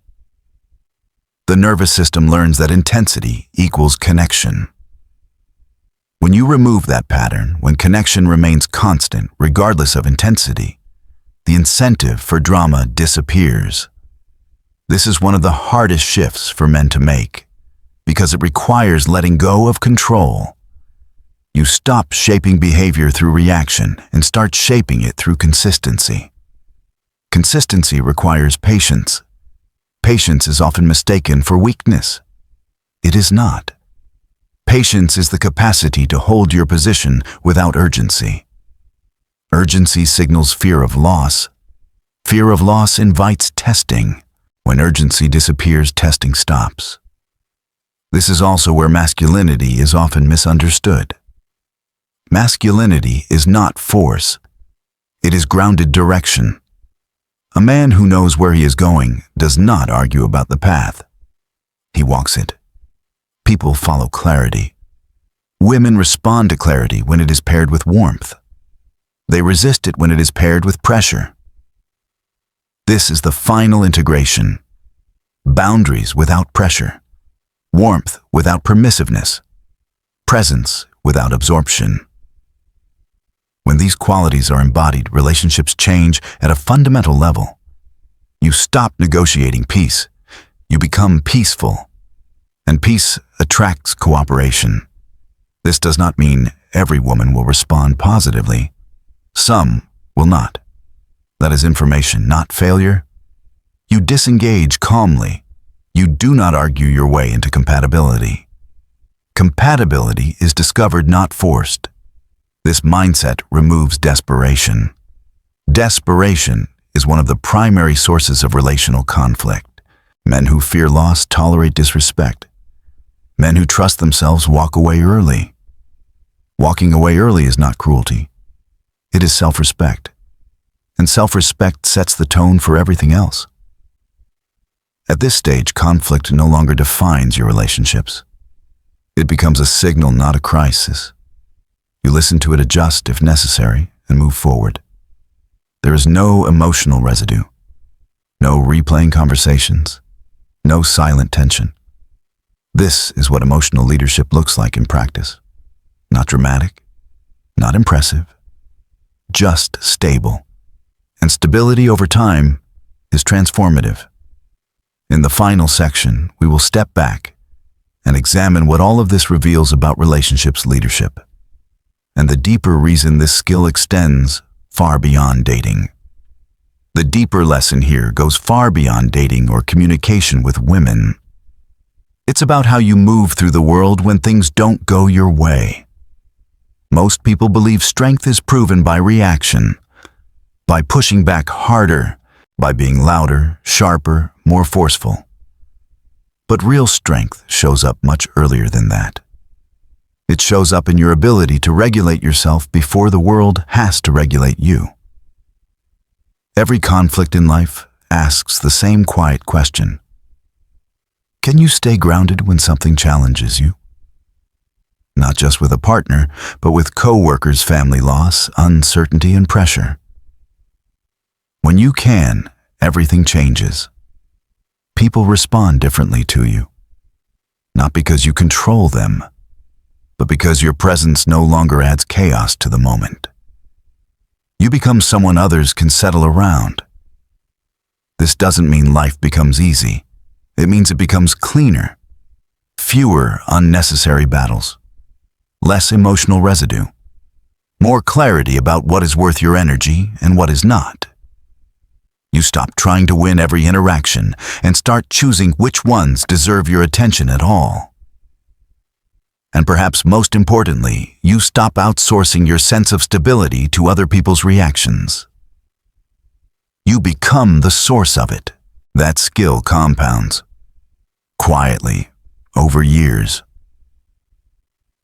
The nervous system learns that intensity equals connection. When you remove that pattern, when connection remains constant regardless of intensity, the incentive for drama disappears. This is one of the hardest shifts for men to make, because it requires letting go of control. You stop shaping behavior through reaction and start shaping it through consistency. Consistency requires patience. Patience is often mistaken for weakness. It is not. Patience is the capacity to hold your position without urgency. Urgency signals fear of loss. Fear of loss invites testing. When urgency disappears, testing stops. This is also where masculinity is often misunderstood. Masculinity is not force. It is grounded direction. A man who knows where he is going does not argue about the path. He walks it. People follow clarity. Women respond to clarity when it is paired with warmth. They resist it when it is paired with pressure. This is the final integration. Boundaries without pressure. Warmth without permissiveness. Presence without absorption. When these qualities are embodied, relationships change at a fundamental level. You stop negotiating peace. You become peaceful. And peace attracts cooperation. This does not mean every woman will respond positively. Some will not. That is information, not failure. You disengage calmly. You do not argue your way into compatibility. Compatibility is discovered, not forced. This mindset removes desperation. Desperation is one of the primary sources of relational conflict. Men who fear loss tolerate disrespect. Men who trust themselves walk away early. Walking away early is not cruelty. It is self-respect. And self-respect sets the tone for everything else. At this stage, conflict no longer defines your relationships. It becomes a signal, not a crisis. You listen to it, adjust if necessary, and move forward. There is no emotional residue, no replaying conversations, no silent tension. This is what emotional leadership looks like in practice. Not dramatic, not impressive, just stable. And stability over time is transformative. In the final section, we will step back and examine what all of this reveals about relationships leadership, and the deeper reason this skill extends far beyond dating. The deeper lesson here goes far beyond dating or communication with women. It's about how you move through the world when things don't go your way. Most people believe strength is proven by reaction, by pushing back harder, by being louder, sharper, more forceful. But real strength shows up much earlier than that. It shows up in your ability to regulate yourself before the world has to regulate you. Every conflict in life asks the same quiet question. Can you stay grounded when something challenges you? Not just with a partner, but with coworkers, family loss, uncertainty, and pressure. When you can, everything changes. People respond differently to you. Not because you control them, but because your presence no longer adds chaos to the moment. You become someone others can settle around. This doesn't mean life becomes easy. It means it becomes cleaner. Fewer unnecessary battles. Less emotional residue. More clarity about what is worth your energy and what is not. You stop trying to win every interaction and start choosing which ones deserve your attention at all. And perhaps most importantly, you stop outsourcing your sense of stability to other people's reactions. You become the source of it. That skill compounds. Quietly, over years.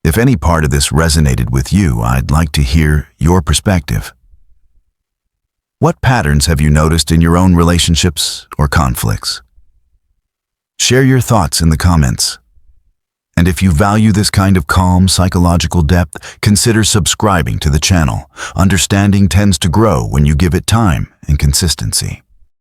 If any part of this resonated with you, I'd like to hear your perspective. What patterns have you noticed in your own relationships or conflicts? Share your thoughts in the comments. And if you value this kind of calm psychological depth, consider subscribing to the channel. Understanding tends to grow when you give it time and consistency.